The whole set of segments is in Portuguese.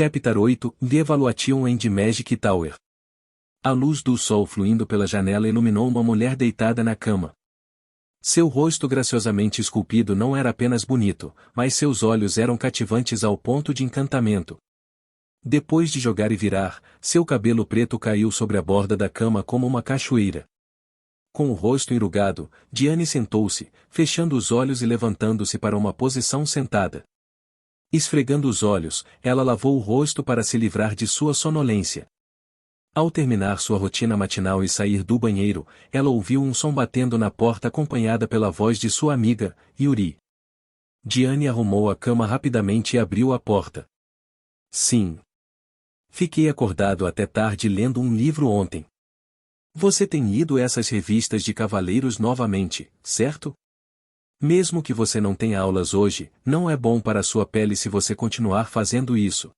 Chapter 8 The Evaluation and Magic Tower. A luz do sol fluindo pela janela iluminou uma mulher deitada na cama. Seu rosto graciosamente esculpido não era apenas bonito, mas seus olhos eram cativantes ao ponto de encantamento. Depois de jogar e virar, seu cabelo preto caiu sobre a borda da cama como uma cachoeira. Com o rosto enrugado, Diane sentou-se, fechando os olhos e levantando-se para uma posição sentada. Esfregando os olhos, ela lavou o rosto para se livrar de sua sonolência. Ao terminar sua rotina matinal e sair do banheiro, ela ouviu um som batendo na porta acompanhada pela voz de sua amiga, Yuri. Diane arrumou a cama rapidamente e abriu a porta. Sim. Fiquei acordado até tarde lendo um livro ontem. Você tem lido essas revistas de cavaleiros novamente, certo? Mesmo que você não tenha aulas hoje, não é bom para a sua pele se você continuar fazendo isso.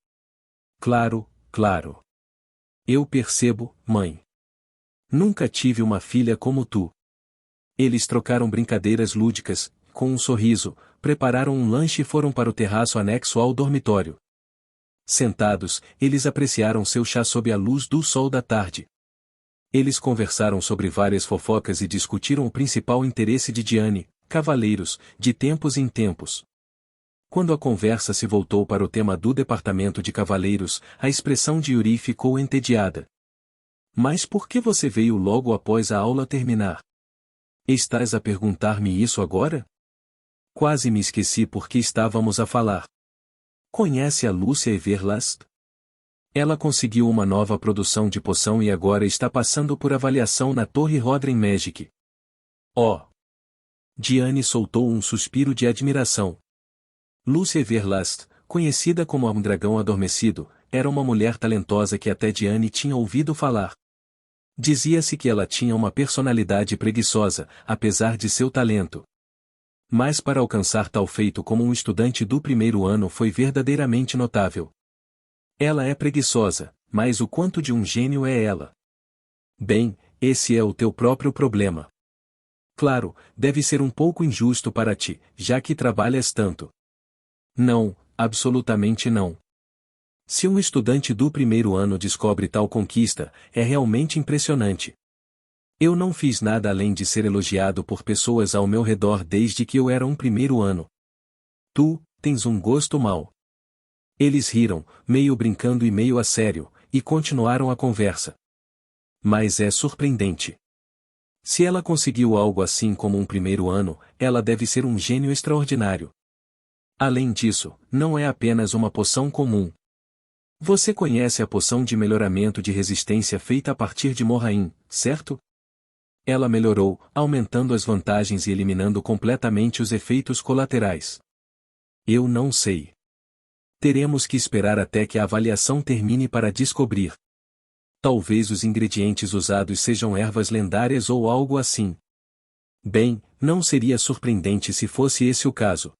Claro, claro. Eu percebo, mãe. Nunca tive uma filha como tu. Eles trocaram brincadeiras lúdicas, com um sorriso, prepararam um lanche e foram para o terraço anexo ao dormitório. Sentados, eles apreciaram seu chá sob a luz do sol da tarde. Eles conversaram sobre várias fofocas e discutiram o principal interesse de Diane, cavaleiros, de tempos em tempos. Quando a conversa se voltou para o tema do departamento de cavaleiros, a expressão de Yuri ficou entediada. Mas por que você veio logo após a aula terminar? Estás a perguntar-me isso agora? Quase me esqueci porque estávamos a falar. Conhece a Lúcia Everlast? Ela conseguiu uma nova produção de poção e agora está passando por avaliação na Torre Rodren Magic. Oh! Diane soltou um suspiro de admiração. Lúcia Everlast, conhecida como um dragão adormecido, era uma mulher talentosa que até Diane tinha ouvido falar. Dizia-se que ela tinha uma personalidade preguiçosa, apesar de seu talento. Mas para alcançar tal feito como um estudante do primeiro ano foi verdadeiramente notável. Ela é preguiçosa, mas o quanto de um gênio é ela? Bem, esse é o teu próprio problema. Claro, deve ser um pouco injusto para ti, já que trabalhas tanto. Não, absolutamente não. Se um estudante do primeiro ano descobre tal conquista, é realmente impressionante. Eu não fiz nada além de ser elogiado por pessoas ao meu redor desde que eu era um primeiro ano. Tu, tens um gosto mau. Eles riram, meio brincando e meio a sério, e continuaram a conversa. Mas é surpreendente. Se ela conseguiu algo assim como um primeiro ano, ela deve ser um gênio extraordinário. Além disso, não é apenas uma poção comum. Você conhece a poção de melhoramento de resistência feita a partir de Morraim, certo? Ela melhorou, aumentando as vantagens e eliminando completamente os efeitos colaterais. Eu não sei. Teremos que esperar até que a avaliação termine para descobrir. Talvez os ingredientes usados sejam ervas lendárias ou algo assim. Bem, não seria surpreendente se fosse esse o caso.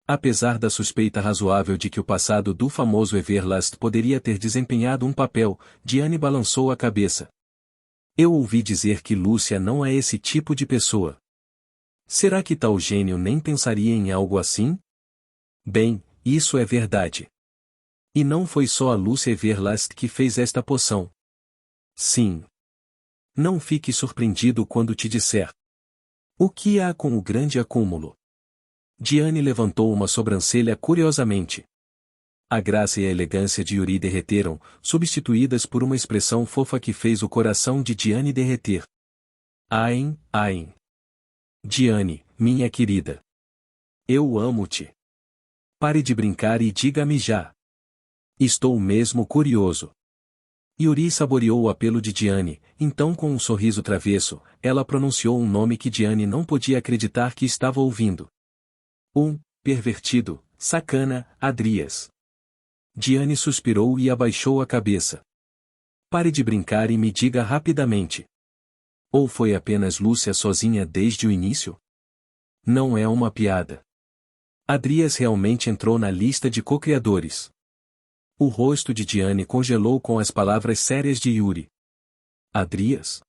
Apesar da suspeita razoável de que o passado do famoso Everlast poderia ter desempenhado um papel, Diane balançou a cabeça. Eu ouvi dizer que Lúcia não é esse tipo de pessoa. Será que tal gênio nem pensaria em algo assim? Bem, isso é verdade. E não foi só a Lúcia Everlast que fez esta poção. Sim. Não fique surpreendido quando te disser. O que há com o grande acúmulo? Diane levantou uma sobrancelha curiosamente. A graça e a elegância de Yuri derreteram, substituídas por uma expressão fofa que fez o coração de Diane derreter. Ain, Ain. Diane, minha querida. Eu amo-te. Pare de brincar e diga-me já. Estou mesmo curioso. Yuri saboreou o apelo de Diane, então com um sorriso travesso, ela pronunciou um nome que Diane não podia acreditar que estava ouvindo. Pervertido, sacana, Adrias. Diane suspirou e abaixou a cabeça. Pare de brincar e me diga rapidamente. Ou foi apenas Lúcia sozinha desde o início? Não é uma piada. Adrias realmente entrou na lista de co-criadores. O rosto de Diane congelou com as palavras sérias de Yuri. Adrias?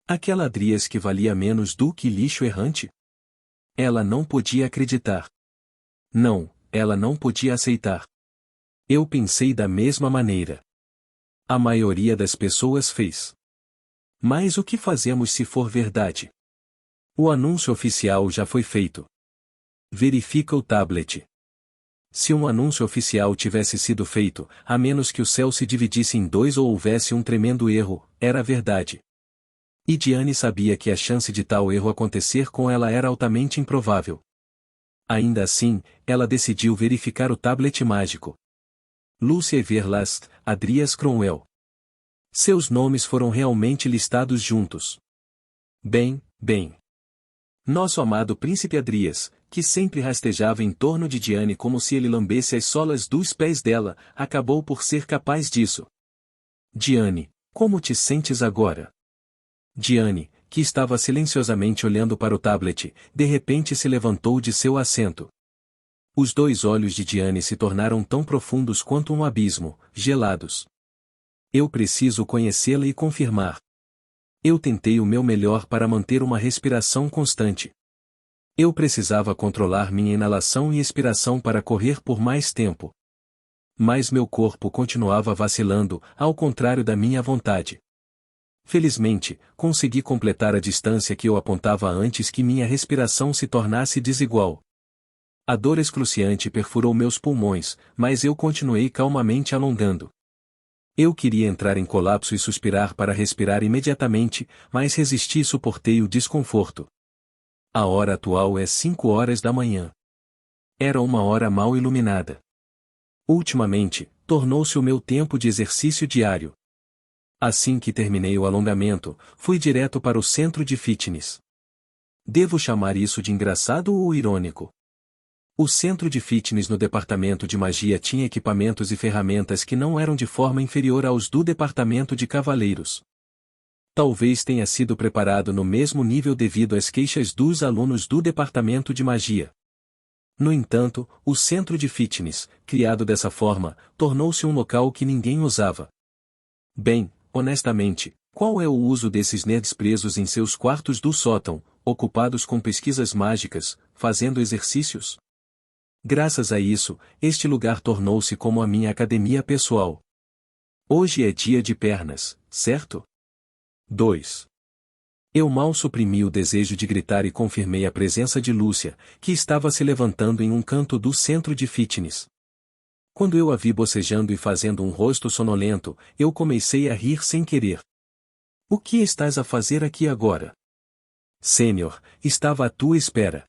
Aquela Adrias que valia menos do que lixo errante? Ela não podia acreditar. Não, ela não podia aceitar. Eu pensei da mesma maneira. A maioria das pessoas fez. Mas o que fazemos se for verdade? O anúncio oficial já foi feito. Verifica o tablet. Se um anúncio oficial tivesse sido feito, a menos que o céu se dividisse em dois ou houvesse um tremendo erro, era verdade. E Diane sabia que a chance de tal erro acontecer com ela era altamente improvável. Ainda assim, ela decidiu verificar o tablet mágico. Lucia Everlast, Adrias Cromwell. Seus nomes foram realmente listados juntos. Bem. Nosso amado príncipe Adrias, que sempre rastejava em torno de Diane como se ele lambesse as solas dos pés dela, acabou por ser capaz disso. Diane, como te sentes agora? Diane, que estava silenciosamente olhando para o tablet, de repente se levantou de seu assento. Os dois olhos de Diane se tornaram tão profundos quanto um abismo, gelados. Eu preciso conhecê-la e confirmar. Eu tentei o meu melhor para manter uma respiração constante. Eu precisava controlar minha inalação e expiração para correr por mais tempo. Mas meu corpo continuava vacilando, ao contrário da minha vontade. Felizmente, consegui completar a distância que eu apontava antes que minha respiração se tornasse desigual. A dor excruciante perfurou meus pulmões, mas eu continuei calmamente alongando. Eu queria entrar em colapso e suspirar para respirar imediatamente, mas resisti e suportei o desconforto. A hora atual é 5 horas da manhã. Era uma hora mal iluminada. Ultimamente, tornou-se o meu tempo de exercício diário. Assim que terminei o alongamento, fui direto para o centro de fitness. Devo chamar isso de engraçado ou irônico? O centro de fitness no departamento de magia tinha equipamentos e ferramentas que não eram de forma inferior aos do departamento de cavaleiros. Talvez tenha sido preparado no mesmo nível devido às queixas dos alunos do departamento de magia. No entanto, o centro de fitness, criado dessa forma, tornou-se um local que ninguém usava. Bem, honestamente, qual é o uso desses nerds presos em seus quartos do sótão, ocupados com pesquisas mágicas, fazendo exercícios? Graças a isso, este lugar tornou-se como a minha academia pessoal. Hoje é dia de pernas, certo? 2. Eu mal suprimi o desejo de gritar e confirmei a presença de Lúcia, que estava se levantando em um canto do centro de fitness. Quando eu a vi bocejando e fazendo um rosto sonolento, eu comecei a rir sem querer. O que estás a fazer aqui agora? Sênior, estava à tua espera.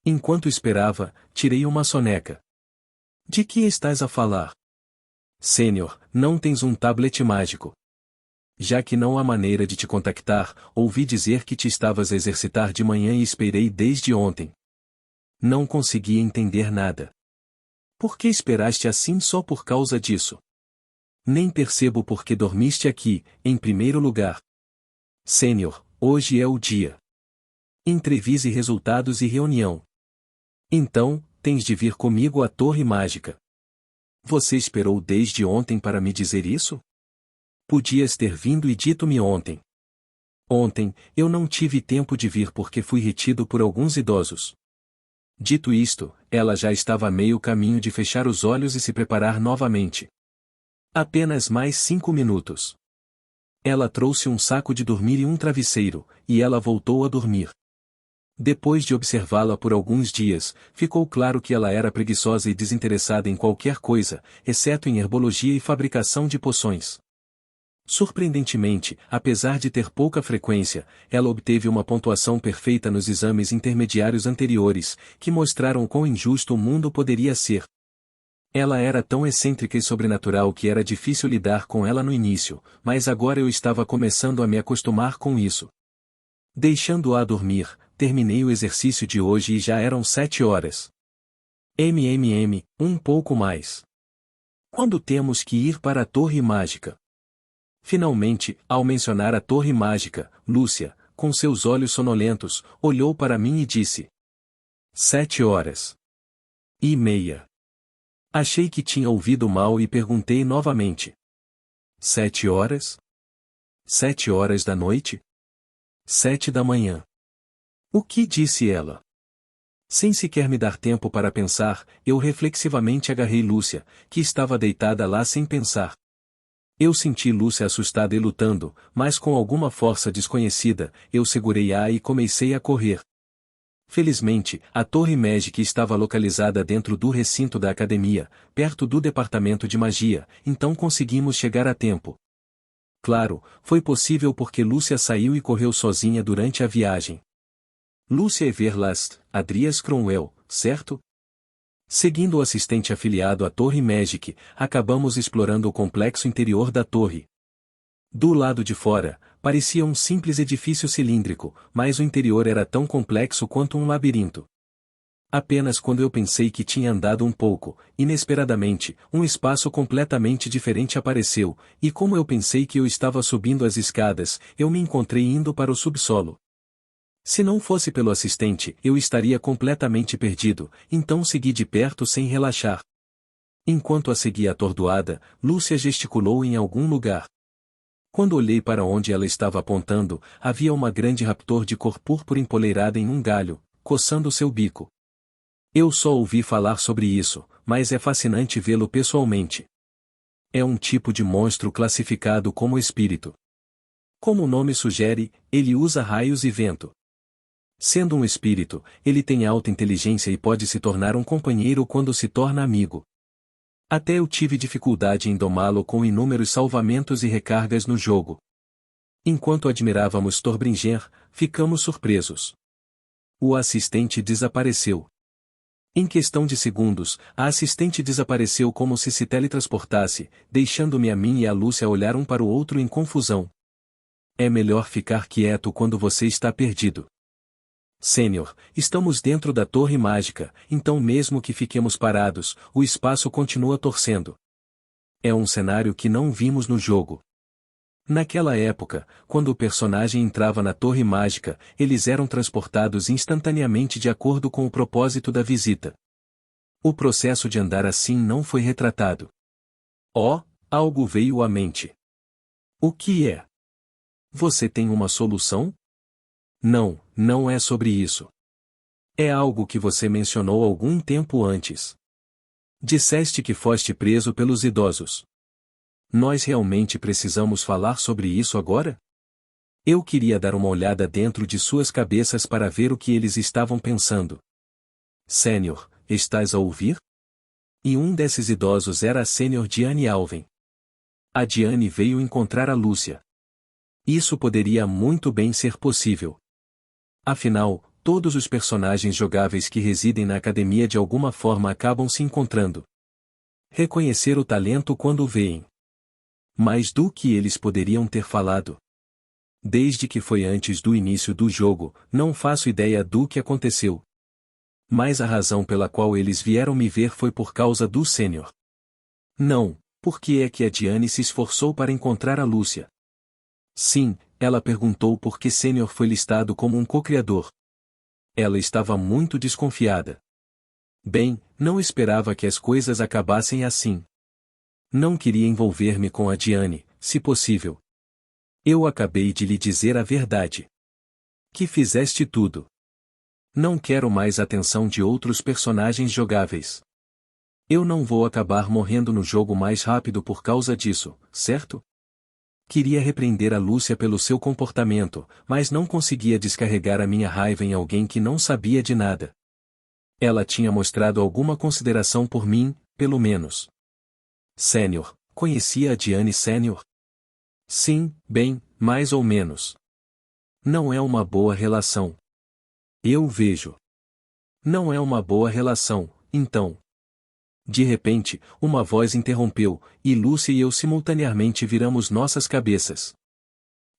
Enquanto esperava, tirei uma soneca. De que estás a falar? Sênior, não tens um tablet mágico. Já que não há maneira de te contactar, ouvi dizer que te estavas a exercitar de manhã e esperei desde ontem. Não consegui entender nada. Por que esperaste assim só por causa disso? Nem percebo por que dormiste aqui, em primeiro lugar. Sênior, hoje é o dia. Entrevise resultados e reunião. Então, tens de vir comigo à Torre Mágica. Você esperou desde ontem para me dizer isso? Podias ter vindo e dito-me ontem. Ontem, eu não tive tempo de vir porque fui retido por alguns idosos. Dito isto, ela já estava a meio caminho de fechar os olhos e se preparar novamente. Apenas mais 5 minutos. Ela trouxe um saco de dormir e um travesseiro, e ela voltou a dormir. Depois de observá-la por alguns dias, ficou claro que ela era preguiçosa e desinteressada em qualquer coisa, exceto em herbologia e fabricação de poções. Surpreendentemente, apesar de ter pouca frequência, ela obteve uma pontuação perfeita nos exames intermediários anteriores, que mostraram quão injusto o mundo poderia ser. Ela era tão excêntrica e sobrenatural que era difícil lidar com ela no início, mas agora eu estava começando a me acostumar com isso. Deixando-a dormir, terminei o exercício de hoje e já eram 7 horas. Um pouco mais. Quando temos que ir para a Torre Mágica? Finalmente, ao mencionar a Torre Mágica, Lúcia, com seus olhos sonolentos, olhou para mim e disse: 7h30. Achei que tinha ouvido mal e perguntei novamente: 7 horas? 7 horas da noite? 7 da manhã. O que disse ela? Sem sequer me dar tempo para pensar, eu reflexivamente agarrei Lúcia, que estava deitada lá sem pensar. Eu senti Lúcia assustada e lutando, mas com alguma força desconhecida, eu segurei-a e comecei a correr. Felizmente, a Torre Magic estava localizada dentro do recinto da academia, perto do departamento de magia, então conseguimos chegar a tempo. Claro, foi possível porque Lúcia saiu e correu sozinha durante a viagem. Lúcia Everlast, Adrias Cromwell, certo? Seguindo o assistente afiliado à Torre Magic, acabamos explorando o complexo interior da torre. Do lado de fora, parecia um simples edifício cilíndrico, mas o interior era tão complexo quanto um labirinto. Apenas quando eu pensei que tinha andado um pouco, inesperadamente, um espaço completamente diferente apareceu, e como eu pensei que eu estava subindo as escadas, eu me encontrei indo para o subsolo. Se não fosse pelo assistente, eu estaria completamente perdido, então segui de perto sem relaxar. Enquanto a seguia atordoada, Lúcia gesticulou em algum lugar. Quando olhei para onde ela estava apontando, havia uma grande raptor de cor púrpura empoleirada em um galho, coçando seu bico. Eu só ouvi falar sobre isso, mas é fascinante vê-lo pessoalmente. É um tipo de monstro classificado como espírito. Como o nome sugere, ele usa raios e vento. Sendo um espírito, ele tem alta inteligência e pode se tornar um companheiro quando se torna amigo. Até eu tive dificuldade em domá-lo com inúmeros salvamentos e recargas no jogo. Enquanto admirávamos Stormbringer, ficamos surpresos. O assistente desapareceu. Em questão de segundos, a assistente desapareceu como se teletransportasse, deixando-me a mim e a Lúcia olhar um para o outro em confusão. É melhor ficar quieto quando você está perdido. Sênior, estamos dentro da torre mágica, então mesmo que fiquemos parados, o espaço continua torcendo. É um cenário que não vimos no jogo. Naquela época, quando o personagem entrava na torre mágica, eles eram transportados instantaneamente de acordo com o propósito da visita. O processo de andar assim não foi retratado. Oh, algo veio à mente. O que é? Você tem uma solução? Não, não é sobre isso. É algo que você mencionou algum tempo antes. Disseste que foste preso pelos idosos. Nós realmente precisamos falar sobre isso agora? Eu queria dar uma olhada dentro de suas cabeças para ver o que eles estavam pensando. Sênior, estás a ouvir? E um desses idosos era a Sênior Diane Alven. A Diane veio encontrar a Lúcia. Isso poderia muito bem ser possível. Afinal, todos os personagens jogáveis que residem na academia de alguma forma acabam se encontrando. Reconhecer o talento quando o veem. Mas do que eles poderiam ter falado? Desde que foi antes do início do jogo, não faço ideia do que aconteceu. Mas a razão pela qual eles vieram me ver foi por causa do Sênior. Não, porque é que a Diane se esforçou para encontrar a Lúcia. Sim, ela perguntou por que Sênior foi listado como um co-criador. Ela estava muito desconfiada. Bem, não esperava que as coisas acabassem assim. Não queria envolver-me com a Diane, se possível. Eu acabei de lhe dizer a verdade. Que fizeste tudo. Não quero mais atenção de outros personagens jogáveis. Eu não vou acabar morrendo no jogo mais rápido por causa disso, certo? Queria repreender a Lúcia pelo seu comportamento, mas não conseguia descarregar a minha raiva em alguém que não sabia de nada. Ela tinha mostrado alguma consideração por mim, pelo menos. Sênior, conhecia a Diane Sênior? Sim, bem, mais ou menos. Não é uma boa relação. Eu vejo. Não é uma boa relação, então. De repente, uma voz interrompeu, e Lúcia e eu simultaneamente viramos nossas cabeças.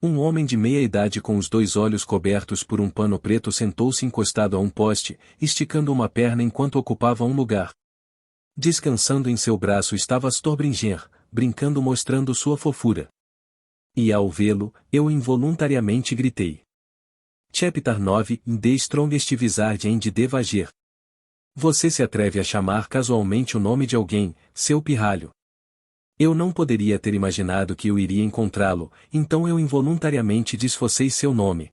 Um homem de meia idade com os dois olhos cobertos por um pano preto sentou-se encostado a um poste, esticando uma perna enquanto ocupava um lugar. Descansando em seu braço estava Stormbringer, brincando mostrando sua fofura. E ao vê-lo, eu involuntariamente gritei. Chapter 9 The Strongest Wizard and the Vagir. Você se atreve a chamar casualmente o nome de alguém, seu pirralho. Eu não poderia ter imaginado que eu iria encontrá-lo, então eu involuntariamente disfocei seu nome.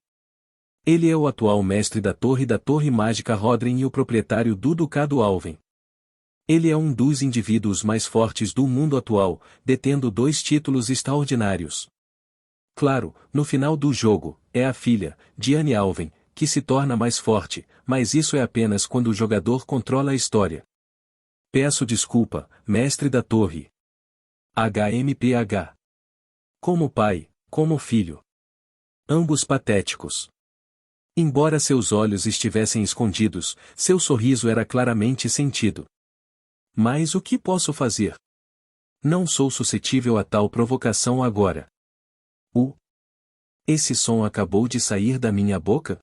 Ele é o atual mestre da Torre Mágica Rodren e o proprietário do Ducado Alven. Ele é um dos indivíduos mais fortes do mundo atual, detendo 2 títulos extraordinários. Claro, no final do jogo, é a filha, Diane Alven, que se torna mais forte, mas isso é apenas quando o jogador controla a história. Peço desculpa, mestre da torre. HMPH. Como pai, como filho. Ambos patéticos. Embora seus olhos estivessem escondidos, seu sorriso era claramente sentido. Mas o que posso fazer? Não sou suscetível a tal provocação agora. Esse som acabou de sair da minha boca?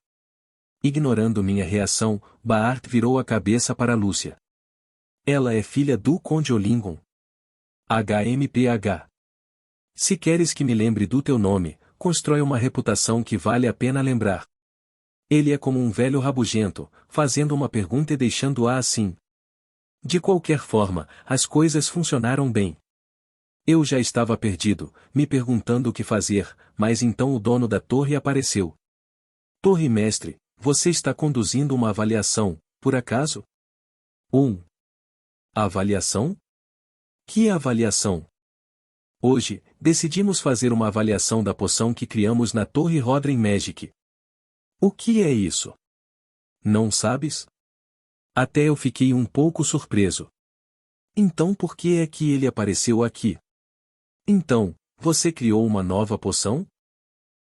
Ignorando minha reação, Bart virou a cabeça para Lúcia. Ela é filha do Conde Olingon. HMPH. Se queres que me lembre do teu nome, constrói uma reputação que vale a pena lembrar. Ele é como um velho rabugento, fazendo uma pergunta e deixando-a assim. De qualquer forma, as coisas funcionaram bem. Eu já estava perdido, me perguntando o que fazer, mas então o dono da torre apareceu. Torre mestre, você está conduzindo uma avaliação, por acaso? Avaliação? Que avaliação? Hoje, decidimos fazer uma avaliação da poção que criamos na Torre Rodren Magic. O que é isso? Não sabes? Até eu fiquei um pouco surpreso. Então por que é que ele apareceu aqui? Então, você criou uma nova poção?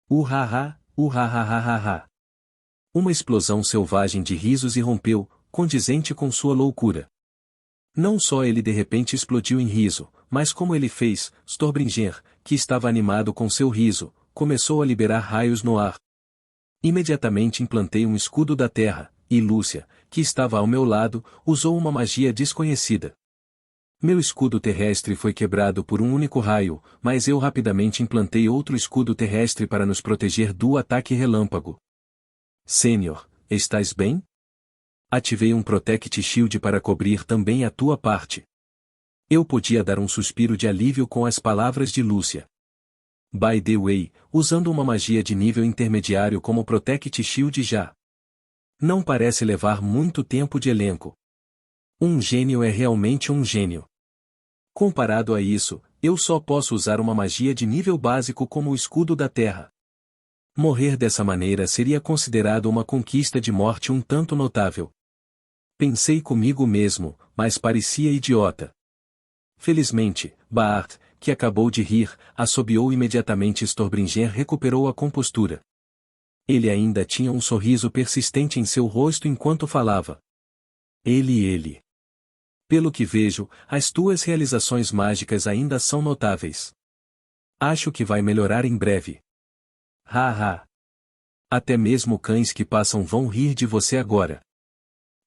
Uhaha, uhahahaha. Uma explosão selvagem de risos irrompeu, condizente com sua loucura. Não só ele de repente explodiu em riso, mas como ele fez, Stormbringer, que estava animado com seu riso, começou a liberar raios no ar. Imediatamente implantei um escudo da terra, e Lúcia, que estava ao meu lado, usou uma magia desconhecida. Meu escudo terrestre foi quebrado por um único raio, mas eu rapidamente implantei outro escudo terrestre para nos proteger do ataque relâmpago. Sênior, estás bem? Ativei um Protect Shield para cobrir também a tua parte. Eu podia dar um suspiro de alívio com as palavras de Lúcia. By the way, usando uma magia de nível intermediário como Protect Shield já não parece levar muito tempo de elenco. Um gênio é realmente um gênio. Comparado a isso, eu só posso usar uma magia de nível básico como o escudo da terra. Morrer dessa maneira seria considerado uma conquista de morte um tanto notável. Pensei comigo mesmo, mas parecia idiota. Felizmente, Bart, que acabou de rir, assobiou imediatamente. Stormbringer recuperou a compostura. Ele ainda tinha um sorriso persistente em seu rosto enquanto falava. Ele. Pelo que vejo, as tuas realizações mágicas ainda são notáveis. Acho que vai melhorar em breve. Haha. Até mesmo cães que passam vão rir de você agora.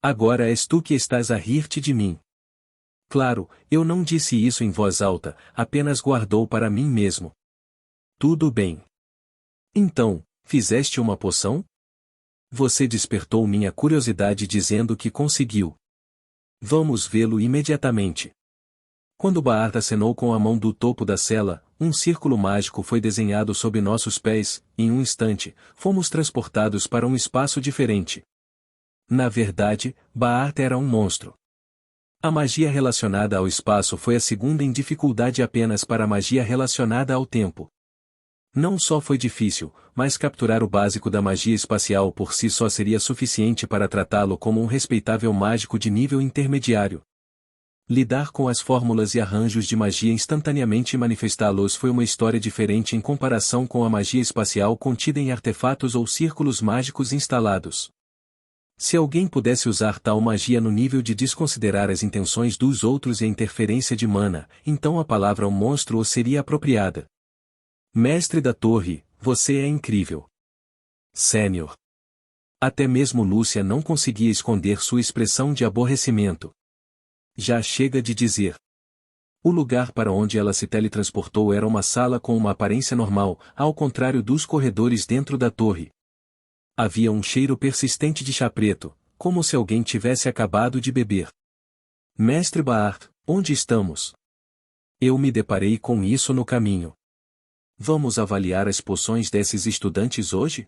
Agora és tu que estás a rir-te de mim. Claro, eu não disse isso em voz alta, apenas guardou para mim mesmo. Tudo bem. Então, fizeste uma poção? Você despertou minha curiosidade dizendo que conseguiu. Vamos vê-lo imediatamente. Quando Bart acenou com a mão do topo da cela, um círculo mágico foi desenhado sob nossos pés, em um instante, fomos transportados para um espaço diferente. Na verdade, Bart era um monstro. A magia relacionada ao espaço foi a segunda em dificuldade apenas para a magia relacionada ao tempo. Não só foi difícil, mas capturar o básico da magia espacial por si só seria suficiente para tratá-lo como um respeitável mágico de nível intermediário. Lidar com as fórmulas e arranjos de magia instantaneamente e manifestá-los foi uma história diferente em comparação com a magia espacial contida em artefatos ou círculos mágicos instalados. Se alguém pudesse usar tal magia no nível de desconsiderar as intenções dos outros e a interferência de mana, então a palavra monstro seria apropriada. Mestre da torre, você é incrível. Sênior. Até mesmo Lúcia não conseguia esconder sua expressão de aborrecimento. Já chega de dizer. O lugar para onde ela se teletransportou era uma sala com uma aparência normal, ao contrário dos corredores dentro da torre. Havia um cheiro persistente de chá preto, como se alguém tivesse acabado de beber. Mestre Bart, onde estamos? Eu me deparei com isso no caminho. Vamos avaliar as poções desses estudantes hoje?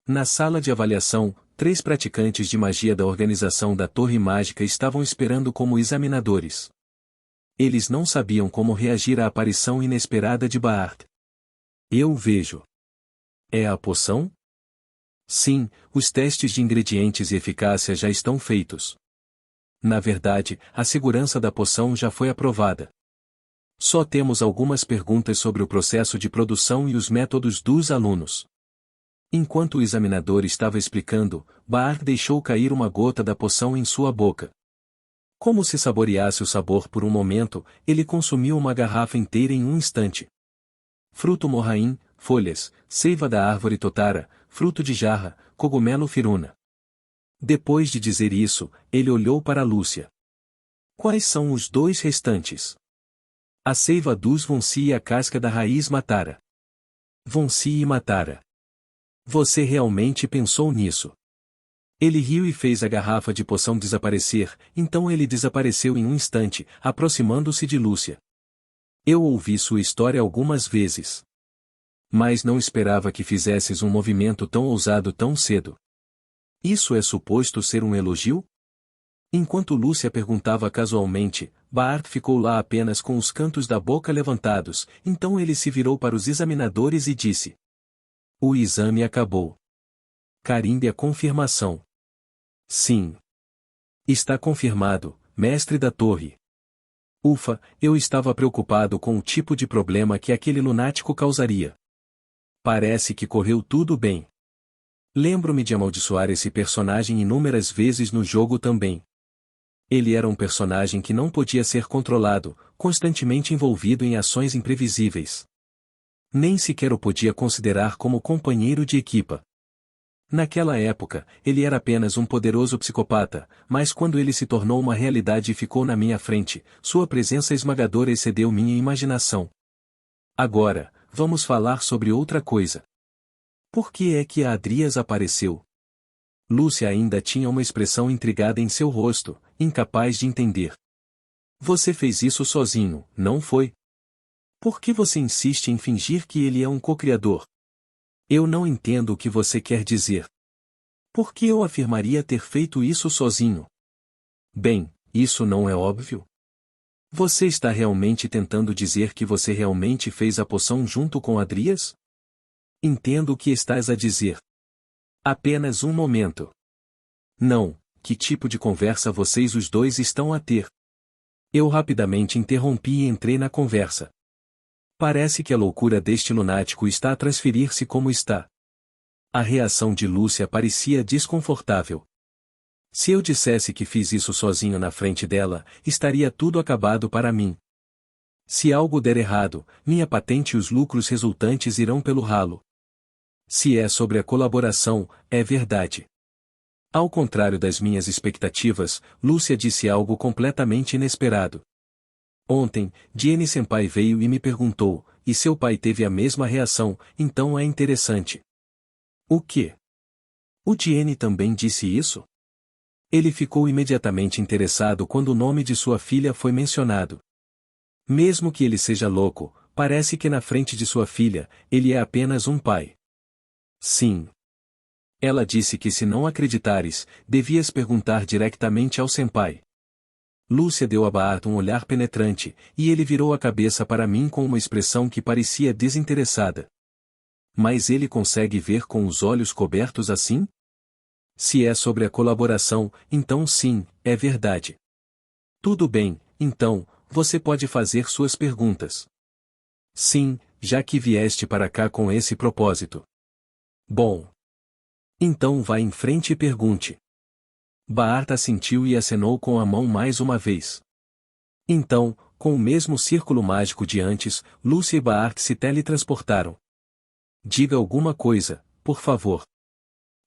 Na sala de avaliação, 3 praticantes de magia da organização da Torre Mágica estavam esperando como examinadores. Eles não sabiam como reagir à aparição inesperada de Bart. Eu vejo. É a poção? Sim, os testes de ingredientes e eficácia já estão feitos. Na verdade, a segurança da poção já foi aprovada. Só temos algumas perguntas sobre o processo de produção e os métodos dos alunos. Enquanto o examinador estava explicando, Bart deixou cair uma gota da poção em sua boca. Como se saboreasse o sabor por um momento, ele consumiu uma garrafa inteira em um instante. Fruto morraim, folhas, seiva da árvore totara, fruto de jarra, cogumelo firuna. Depois de dizer isso, ele olhou para Lúcia. Quais são os 2 restantes? A seiva dos Vonsi e a casca da raiz matara. Vonsi e matara. Você realmente pensou nisso? Ele riu e fez a garrafa de poção desaparecer, então ele desapareceu em um instante, aproximando-se de Lúcia. Eu ouvi sua história algumas vezes. Mas não esperava que fizesses um movimento tão ousado tão cedo. Isso é suposto ser um elogio? Enquanto Lúcia perguntava casualmente, Bart ficou lá apenas com os cantos da boca levantados, então ele se virou para os examinadores e disse: O exame acabou. Carimbe a confirmação. Sim. Está confirmado, mestre da torre. Ufa, eu estava preocupado com o tipo de problema que aquele lunático causaria. Parece que correu tudo bem. Lembro-me de amaldiçoar esse personagem inúmeras vezes no jogo também. Ele era um personagem que não podia ser controlado, constantemente envolvido em ações imprevisíveis. Nem sequer o podia considerar como companheiro de equipa. Naquela época, ele era apenas um poderoso psicopata, mas quando ele se tornou uma realidade e ficou na minha frente, sua presença esmagadora excedeu minha imaginação. Agora, vamos falar sobre outra coisa. Por que é que a Adrias apareceu? Lúcia ainda tinha uma expressão intrigada em seu rosto, incapaz de entender. Você fez isso sozinho, não foi? Por que você insiste em fingir que ele é um co-criador? Eu não entendo o que você quer dizer. Por que eu afirmaria ter feito isso sozinho? Bem, isso não é óbvio? Você está realmente tentando dizer que você realmente fez a poção junto com Adrias? Entendo o que estás a dizer. Apenas um momento. Não, que tipo de conversa vocês os dois estão a ter? Eu rapidamente interrompi e entrei na conversa. Parece que a loucura deste lunático está a transferir-se como está. A reação de Lúcia parecia desconfortável. Se eu dissesse que fiz isso sozinho na frente dela, estaria tudo acabado para mim. Se algo der errado, minha patente e os lucros resultantes irão pelo ralo. Se é sobre a colaboração, é verdade. Ao contrário das minhas expectativas, Lúcia disse algo completamente inesperado. Ontem, Diene-senpai veio e me perguntou, e seu pai teve a mesma reação, então é interessante. O quê? O Diene também disse isso? Ele ficou imediatamente interessado quando o nome de sua filha foi mencionado. Mesmo que ele seja louco, parece que na frente de sua filha, ele é apenas um pai. Sim. Ela disse que se não acreditares, devias perguntar diretamente ao senpai. Lúcia deu a Bart um olhar penetrante, e ele virou a cabeça para mim com uma expressão que parecia desinteressada. Mas ele consegue ver com os olhos cobertos assim? Se é sobre a colaboração, então sim, é verdade. Tudo bem, então, você pode fazer suas perguntas. Sim, já que vieste para cá com esse propósito. Bom. Então vá em frente e pergunte. Bart assentiu e acenou com a mão mais uma vez. Então, com o mesmo círculo mágico de antes, Lúcia e Bart se teletransportaram. Diga alguma coisa, por favor.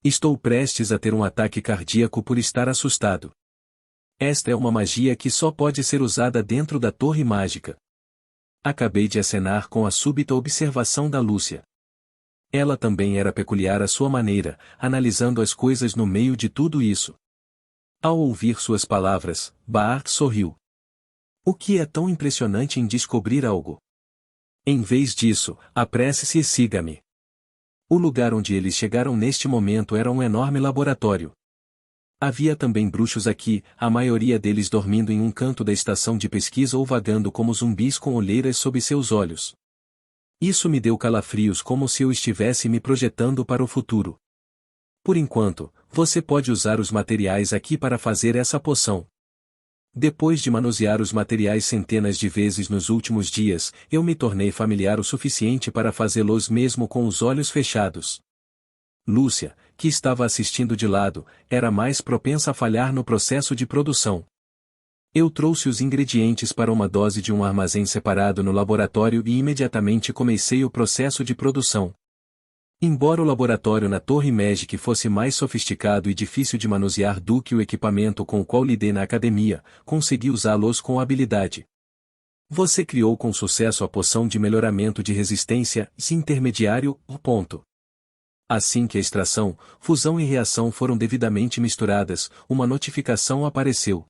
Estou prestes a ter um ataque cardíaco por estar assustado. Esta é uma magia que só pode ser usada dentro da torre mágica. Acabei de acenar com a súbita observação da Lúcia. Ela também era peculiar à sua maneira, analisando as coisas no meio de tudo isso. Ao ouvir suas palavras, Bart sorriu. O que é tão impressionante em descobrir algo? Em vez disso, apresse-se e siga-me. O lugar onde eles chegaram neste momento era um enorme laboratório. Havia também bruxos aqui, a maioria deles dormindo em um canto da estação de pesquisa ou vagando como zumbis com olheiras sob seus olhos. Isso me deu calafrios como se eu estivesse me projetando para o futuro. Por enquanto, você pode usar os materiais aqui para fazer essa poção. Depois de manusear os materiais centenas de vezes nos últimos dias, eu me tornei familiar o suficiente para fazê-los mesmo com os olhos fechados. Lúcia, que estava assistindo de lado, era mais propensa a falhar no processo de produção. Eu trouxe os ingredientes para uma dose de um armazém separado no laboratório e imediatamente comecei o processo de produção. Embora o laboratório na Torre Magic fosse mais sofisticado e difícil de manusear do que o equipamento com o qual lidei na academia, consegui usá-los com habilidade. Você criou com sucesso a poção de melhoramento de resistência, intermediário, ponto. Assim que a extração, fusão e reação foram devidamente misturadas, uma notificação apareceu.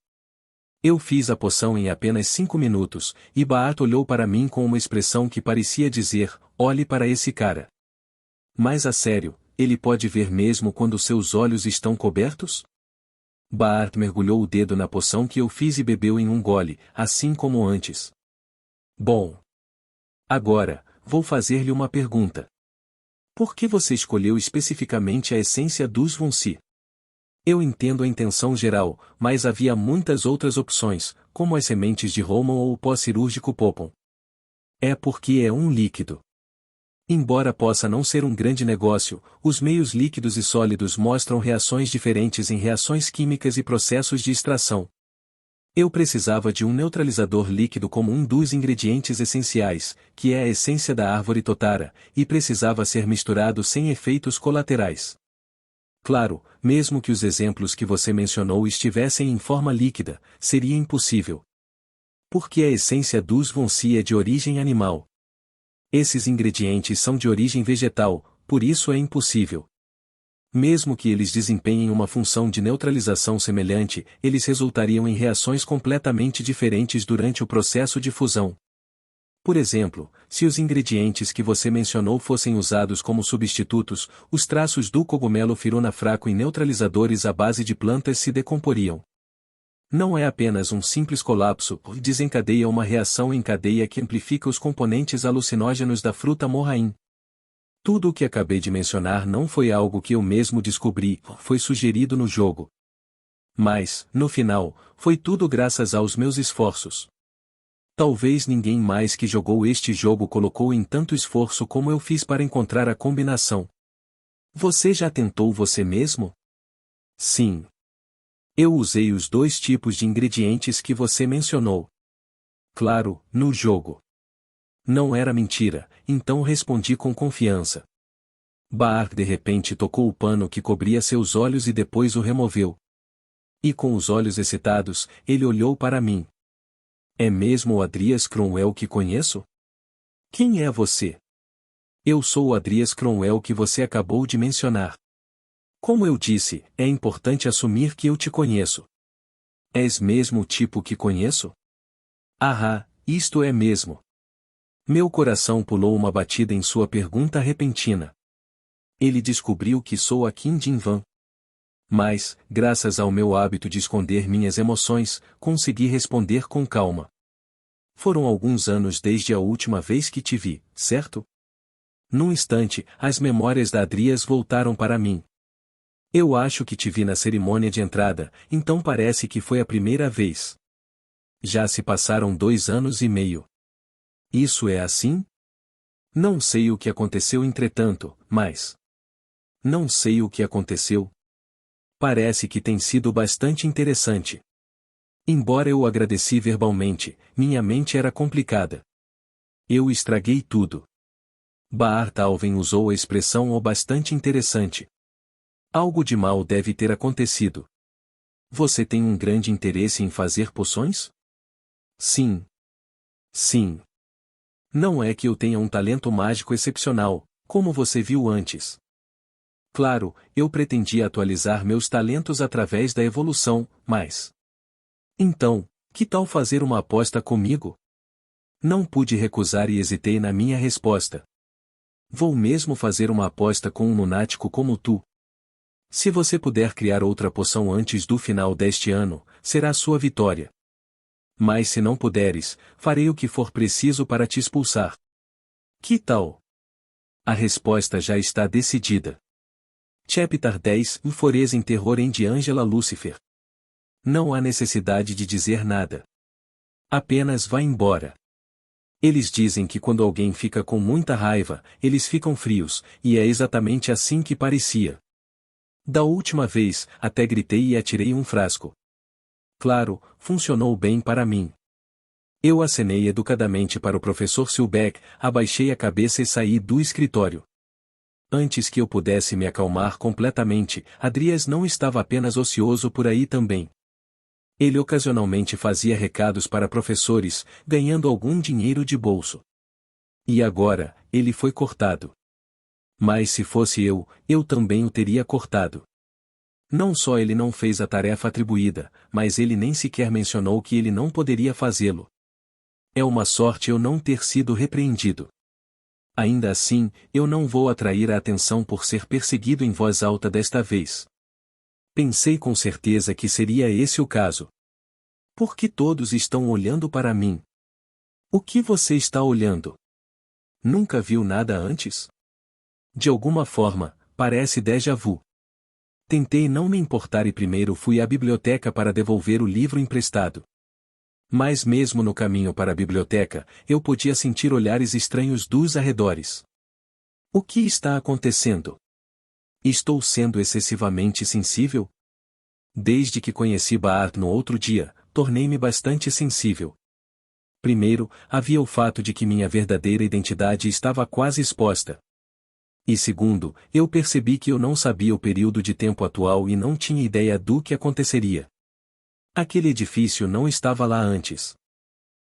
Eu fiz a poção em apenas 5 minutos, e Baart olhou para mim com uma expressão que parecia dizer, olhe para esse cara. Mas a sério, ele pode ver mesmo quando seus olhos estão cobertos? Baart mergulhou o dedo na poção que eu fiz e bebeu em um gole, assim como antes. Bom. Agora, vou fazer-lhe uma pergunta. Por que você escolheu especificamente a essência dos Vunsi? Eu entendo a intenção geral, mas havia muitas outras opções, como as sementes de Roman ou o pó cirúrgico Popon. É porque é um líquido. Embora possa não ser um grande negócio, os meios líquidos e sólidos mostram reações diferentes em reações químicas e processos de extração. Eu precisava de um neutralizador líquido como um dos ingredientes essenciais, que é a essência da árvore Totara, e precisava ser misturado sem efeitos colaterais. Claro, mesmo que os exemplos que você mencionou estivessem em forma líquida, seria impossível. Porque a essência dos Vunsi é de origem animal. Esses ingredientes são de origem vegetal, por isso é impossível. Mesmo que eles desempenhem uma função de neutralização semelhante, eles resultariam em reações completamente diferentes durante o processo de fusão. Por exemplo, se os ingredientes que você mencionou fossem usados como substitutos, os traços do cogumelo Firuna fraco em neutralizadores à base de plantas se decomporiam. Não é apenas um simples colapso, desencadeia uma reação em cadeia que amplifica os componentes alucinógenos da fruta Mohain. Tudo o que acabei de mencionar não foi algo que eu mesmo descobri, foi sugerido no jogo. Mas, no final, foi tudo graças aos meus esforços. Talvez ninguém mais que jogou este jogo colocou em tanto esforço como eu fiz para encontrar a combinação. Você já tentou você mesmo? Sim. Eu usei os 2 tipos de ingredientes que você mencionou. Claro, no jogo. Não era mentira, então respondi com confiança. Baart de repente tocou o pano que cobria seus olhos e depois o removeu. E com os olhos excitados, ele olhou para mim. É mesmo o Adrias Cromwell que conheço? Quem é você? Eu sou o Adrias Cromwell que você acabou de mencionar. Como eu disse, é importante assumir que eu te conheço. És mesmo o tipo que conheço? Ah, isto é mesmo. Meu coração pulou uma batida em sua pergunta repentina. Ele descobriu que sou a Kim Jin-Van. Mas, graças ao meu hábito de esconder minhas emoções, consegui responder com calma. Foram alguns anos desde a última vez que te vi, certo? Num instante, as memórias da Adrias voltaram para mim. Eu acho que te vi na cerimônia de entrada, então parece que foi a primeira vez. Já se passaram 2 anos e meio. Isso é assim? Não sei o que aconteceu entretanto, mas... Não sei o que aconteceu. Parece que tem sido bastante interessante. Embora eu agradeci verbalmente, minha mente era complicada. Eu estraguei tudo. Baart Alvin usou a expressão "o bastante interessante". Algo de mal deve ter acontecido. Você tem um grande interesse em fazer poções? Sim. Sim. Não é que eu tenha um talento mágico excepcional, como você viu antes. Claro, eu pretendia atualizar meus talentos através da evolução, mas... Então, que tal fazer uma aposta comigo? Não pude recusar e hesitei na minha resposta. Vou mesmo fazer uma aposta com um lunático como tu. Se você puder criar outra poção antes do final deste ano, será sua vitória. Mas se não puderes, farei o que for preciso para te expulsar. Que tal? A resposta já está decidida. Chapter 10 Euphories em Terror em de Angela Lucifer. Não há necessidade de dizer nada. Apenas vá embora. Eles dizem que quando alguém fica com muita raiva, eles ficam frios, e é exatamente assim que parecia. Da última vez, até gritei e atirei um frasco. Claro, funcionou bem para mim. Eu acenei educadamente para o professor Silbeck, abaixei a cabeça e saí do escritório. Antes que eu pudesse me acalmar completamente, Adrias não estava apenas ocioso por aí também. Ele ocasionalmente fazia recados para professores, ganhando algum dinheiro de bolso. E agora, ele foi cortado. Mas se fosse eu também o teria cortado. Não só ele não fez a tarefa atribuída, mas ele nem sequer mencionou que ele não poderia fazê-lo. É uma sorte eu não ter sido repreendido. Ainda assim, eu não vou atrair a atenção por ser perseguido em voz alta desta vez. Pensei com certeza que seria esse o caso. Por que todos estão olhando para mim? O que você está olhando? Nunca viu nada antes? De alguma forma, parece déjà vu. Tentei não me importar e primeiro fui à biblioteca para devolver o livro emprestado. Mas mesmo no caminho para a biblioteca, eu podia sentir olhares estranhos dos arredores. O que está acontecendo? Estou sendo excessivamente sensível? Desde que conheci Bart no outro dia, tornei-me bastante sensível. Primeiro, havia o fato de que minha verdadeira identidade estava quase exposta. E segundo, eu percebi que eu não sabia o período de tempo atual e não tinha ideia do que aconteceria. Aquele edifício não estava lá antes.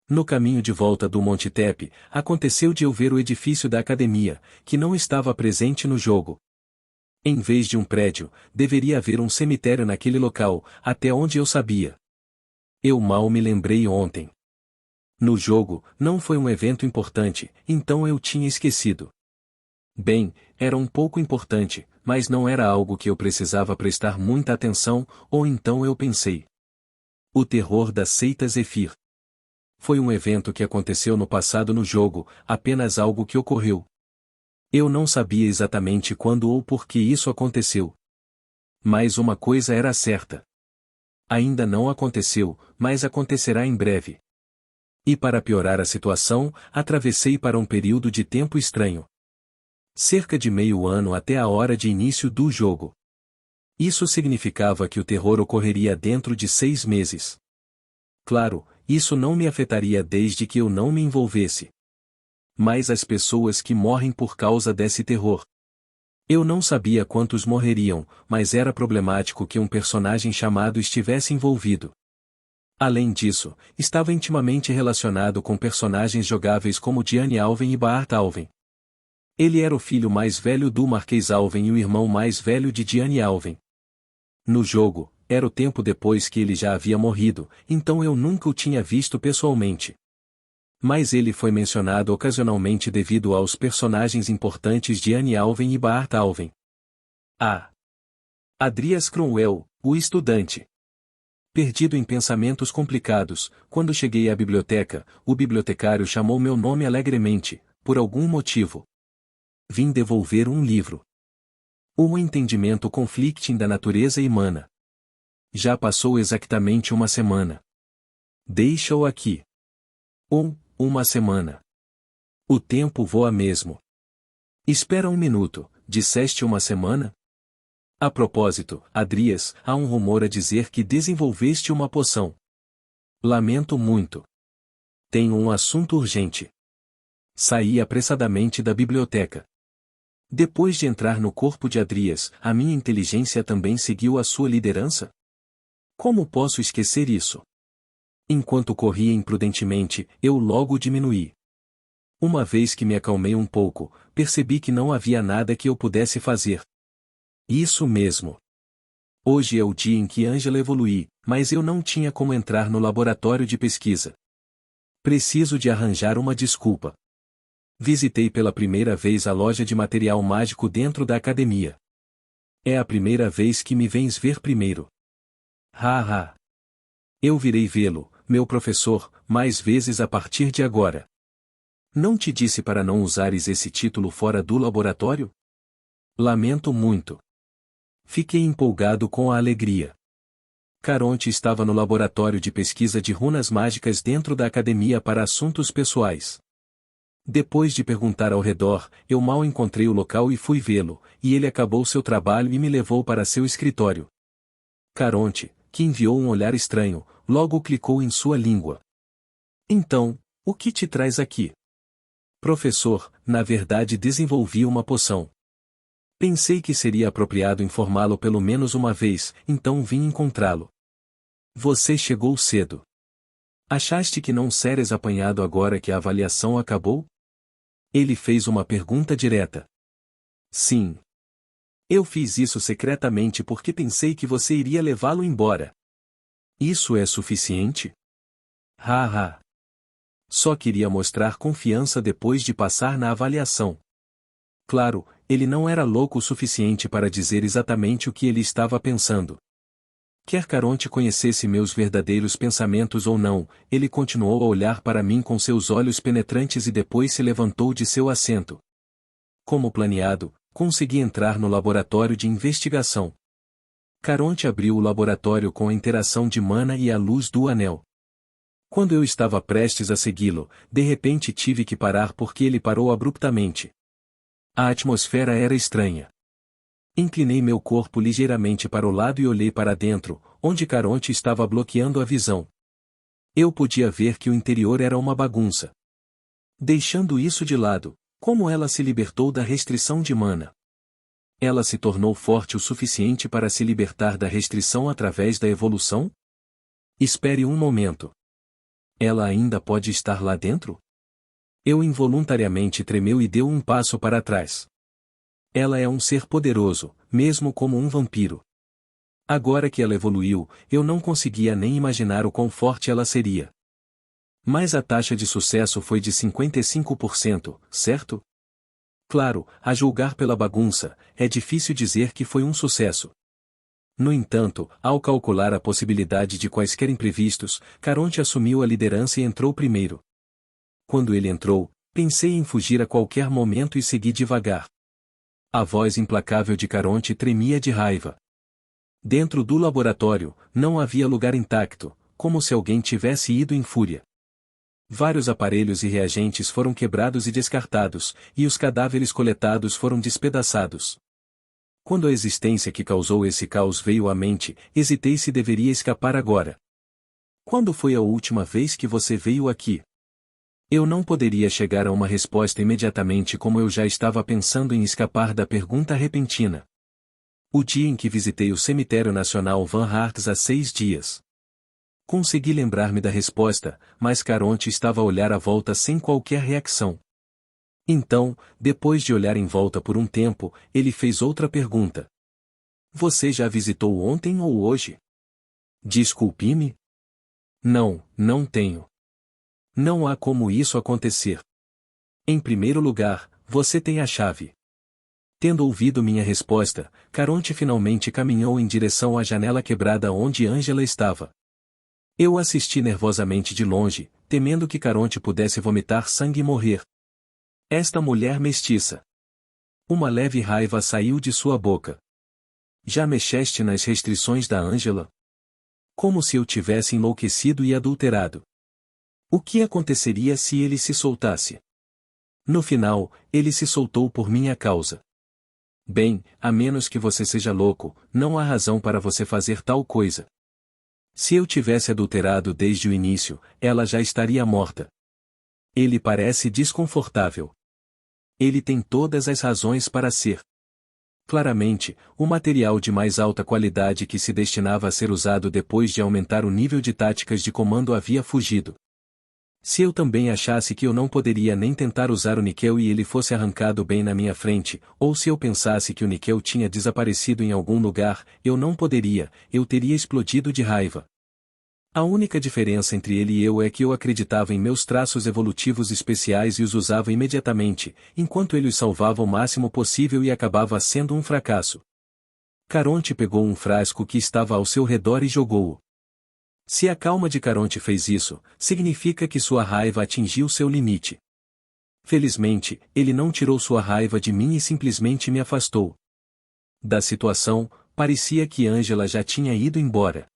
No caminho de volta do Monte Tepe, aconteceu de eu ver o edifício da academia, que não estava presente no jogo. Em vez de um prédio, deveria haver um cemitério naquele local, até onde eu sabia. Eu mal me lembrei ontem. No jogo, não foi um evento importante, então eu tinha esquecido. Bem, era um pouco importante, mas não era algo que eu precisava prestar muita atenção, ou então eu pensei. O terror da seita Zephyr. Foi um evento que aconteceu no passado no jogo, apenas algo que ocorreu. Eu não sabia exatamente quando ou por que isso aconteceu. Mas uma coisa era certa. Ainda não aconteceu, mas acontecerá em breve. E para piorar a situação, atravessei para um período de tempo estranho. Cerca de meio ano até a hora de início do jogo. Isso significava que o terror ocorreria dentro de 6 meses. Claro, isso não me afetaria desde que eu não me envolvesse. Mas as pessoas que morrem por causa desse terror. Eu não sabia quantos morreriam, mas era problemático que um personagem chamado estivesse envolvido. Além disso, estava intimamente relacionado com personagens jogáveis como Diane Alven e Bart Alven. Ele era o filho mais velho do Marquês Alven e o irmão mais velho de Diane Alven. No jogo, era o tempo depois que ele já havia morrido, então eu nunca o tinha visto pessoalmente. Mas ele foi mencionado ocasionalmente devido aos personagens importantes Diane Alven e Bart Alven. Adrias Cromwell, o estudante. Perdido em pensamentos complicados, quando cheguei à biblioteca, o bibliotecário chamou meu nome alegremente, por algum motivo. Vim devolver um livro. Um entendimento conflicting da natureza humana. Já passou exatamente uma semana. Deixa-o aqui. Uma semana. O tempo voa mesmo. Espera um minuto, disseste uma semana? A propósito, Adrias, há um rumor a dizer que desenvolveste uma poção. Lamento muito. Tenho um assunto urgente. Saí apressadamente da biblioteca. Depois de entrar no corpo de Adrias, a minha inteligência também seguiu a sua liderança? Como posso esquecer isso? Enquanto corria imprudentemente, eu logo diminuí. Uma vez que me acalmei um pouco, percebi que não havia nada que eu pudesse fazer. Isso mesmo. Hoje é o dia em que Angela evolui, mas eu não tinha como entrar no laboratório de pesquisa. Preciso de arranjar uma desculpa. Visitei pela primeira vez a loja de material mágico dentro da academia. É a primeira vez que me vens ver primeiro. Ha! Eu virei vê-lo, meu professor, mais vezes a partir de agora. Não te disse para não usares esse título fora do laboratório? Lamento muito. Fiquei empolgado com a alegria. Caronte estava no laboratório de pesquisa de runas mágicas dentro da academia para assuntos pessoais. Depois de perguntar ao redor, eu mal encontrei o local e fui vê-lo, e ele acabou seu trabalho e me levou para seu escritório. Caronte, que enviou um olhar estranho, logo clicou em sua língua. Então, o que te traz aqui? Professor, na verdade desenvolvi uma poção. Pensei que seria apropriado informá-lo pelo menos uma vez, então vim encontrá-lo. Você chegou cedo. Achaste que não seres apanhado agora que a avaliação acabou? Ele fez uma pergunta direta. Sim. Eu fiz isso secretamente porque pensei que você iria levá-lo embora. Isso é suficiente? Ha! Só queria mostrar confiança depois de passar na avaliação. Claro, ele não era louco o suficiente para dizer exatamente o que ele estava pensando. Quer Caronte conhecesse meus verdadeiros pensamentos ou não, ele continuou a olhar para mim com seus olhos penetrantes e depois se levantou de seu assento. Como planeado, consegui entrar no laboratório de investigação. Caronte abriu o laboratório com a interação de mana e a luz do anel. Quando eu estava prestes a segui-lo, de repente tive que parar porque ele parou abruptamente. A atmosfera era estranha. Inclinei meu corpo ligeiramente para o lado e olhei para dentro, onde Caronte estava bloqueando a visão. Eu podia ver que o interior era uma bagunça. Deixando isso de lado, como ela se libertou da restrição de mana? Ela se tornou forte o suficiente para se libertar da restrição através da evolução? Espere um momento. Ela ainda pode estar lá dentro? Eu involuntariamente tremeu e deu um passo para trás. Ela é um ser poderoso, mesmo como um vampiro. Agora que ela evoluiu, eu não conseguia nem imaginar o quão forte ela seria. Mas a taxa de sucesso foi de 55%, certo? Claro, a julgar pela bagunça, é difícil dizer que foi um sucesso. No entanto, ao calcular a possibilidade de quaisquer imprevistos, Caronte assumiu a liderança e entrou primeiro. Quando ele entrou, pensei em fugir a qualquer momento e segui devagar. A voz implacável de Caronte tremia de raiva. Dentro do laboratório, não havia lugar intacto, como se alguém tivesse ido em fúria. Vários aparelhos e reagentes foram quebrados e descartados, e os cadáveres coletados foram despedaçados. Quando a existência que causou esse caos veio à mente, hesitei se deveria escapar agora. Quando foi a última vez que você veio aqui? Eu não poderia chegar a uma resposta imediatamente como eu já estava pensando em escapar da pergunta repentina. O dia em que visitei o Cemitério Nacional Van Hartz há 6 dias. Consegui lembrar-me da resposta, mas Caronte estava a olhar à volta sem qualquer reação. Então, depois de olhar em volta por um tempo, ele fez outra pergunta. Você já visitou ontem ou hoje? Desculpe-me? Não tenho. Não há como isso acontecer. Em primeiro lugar, você tem a chave. Tendo ouvido minha resposta, Caronte finalmente caminhou em direção à janela quebrada onde Angela estava. Eu assisti nervosamente de longe, temendo que Caronte pudesse vomitar sangue e morrer. Esta mulher mestiça. Uma leve raiva saiu de sua boca. Já mexeste nas restrições da Angela? Como se eu tivesse enlouquecido e adulterado. O que aconteceria se ele se soltasse? No final, ele se soltou por minha causa. Bem, a menos que você seja louco, não há razão para você fazer tal coisa. Se eu tivesse adulterado desde o início, ela já estaria morta. Ele parece desconfortável. Ele tem todas as razões para ser. Claramente, o material de mais alta qualidade que se destinava a ser usado depois de aumentar o nível de táticas de comando havia fugido. Se eu também achasse que eu não poderia nem tentar usar o níquel e ele fosse arrancado bem na minha frente, ou se eu pensasse que o níquel tinha desaparecido em algum lugar, eu não poderia, eu teria explodido de raiva. A única diferença entre ele e eu é que eu acreditava em meus traços evolutivos especiais e os usava imediatamente, enquanto ele os salvava o máximo possível e acabava sendo um fracasso. Caronte pegou um frasco que estava ao seu redor e jogou-o. Se a calma de Caronte fez isso, significa que sua raiva atingiu seu limite. Felizmente, ele não tirou sua raiva de mim e simplesmente me afastou. Da situação, parecia que Angela já tinha ido embora.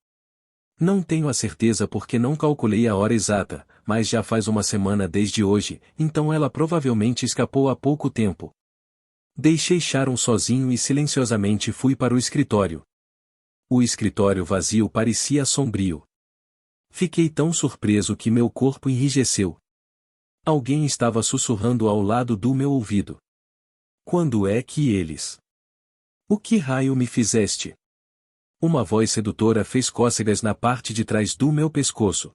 Não tenho a certeza porque não calculei a hora exata, mas já faz uma semana desde hoje, então ela provavelmente escapou há pouco tempo. Deixei Sharon sozinho e silenciosamente fui para o escritório. O escritório vazio parecia sombrio. Fiquei tão surpreso que meu corpo enrijeceu. Alguém estava sussurrando ao lado do meu ouvido. Quando é que eles? O que raio me fizeste? Uma voz sedutora fez cócegas na parte de trás do meu pescoço.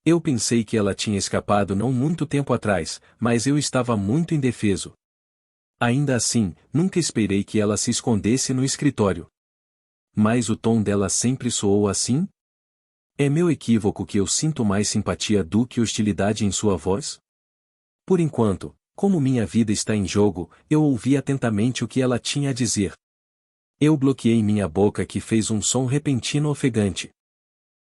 Eu pensei que ela tinha escapado não muito tempo atrás, mas eu estava muito indefeso. Ainda assim, nunca esperei que ela se escondesse no escritório. Mas o tom dela sempre soou assim? É meu equívoco que eu sinto mais simpatia do que hostilidade em sua voz? Por enquanto, como minha vida está em jogo, eu ouvi atentamente o que ela tinha a dizer. Eu bloqueei minha boca que fez um som repentino ofegante.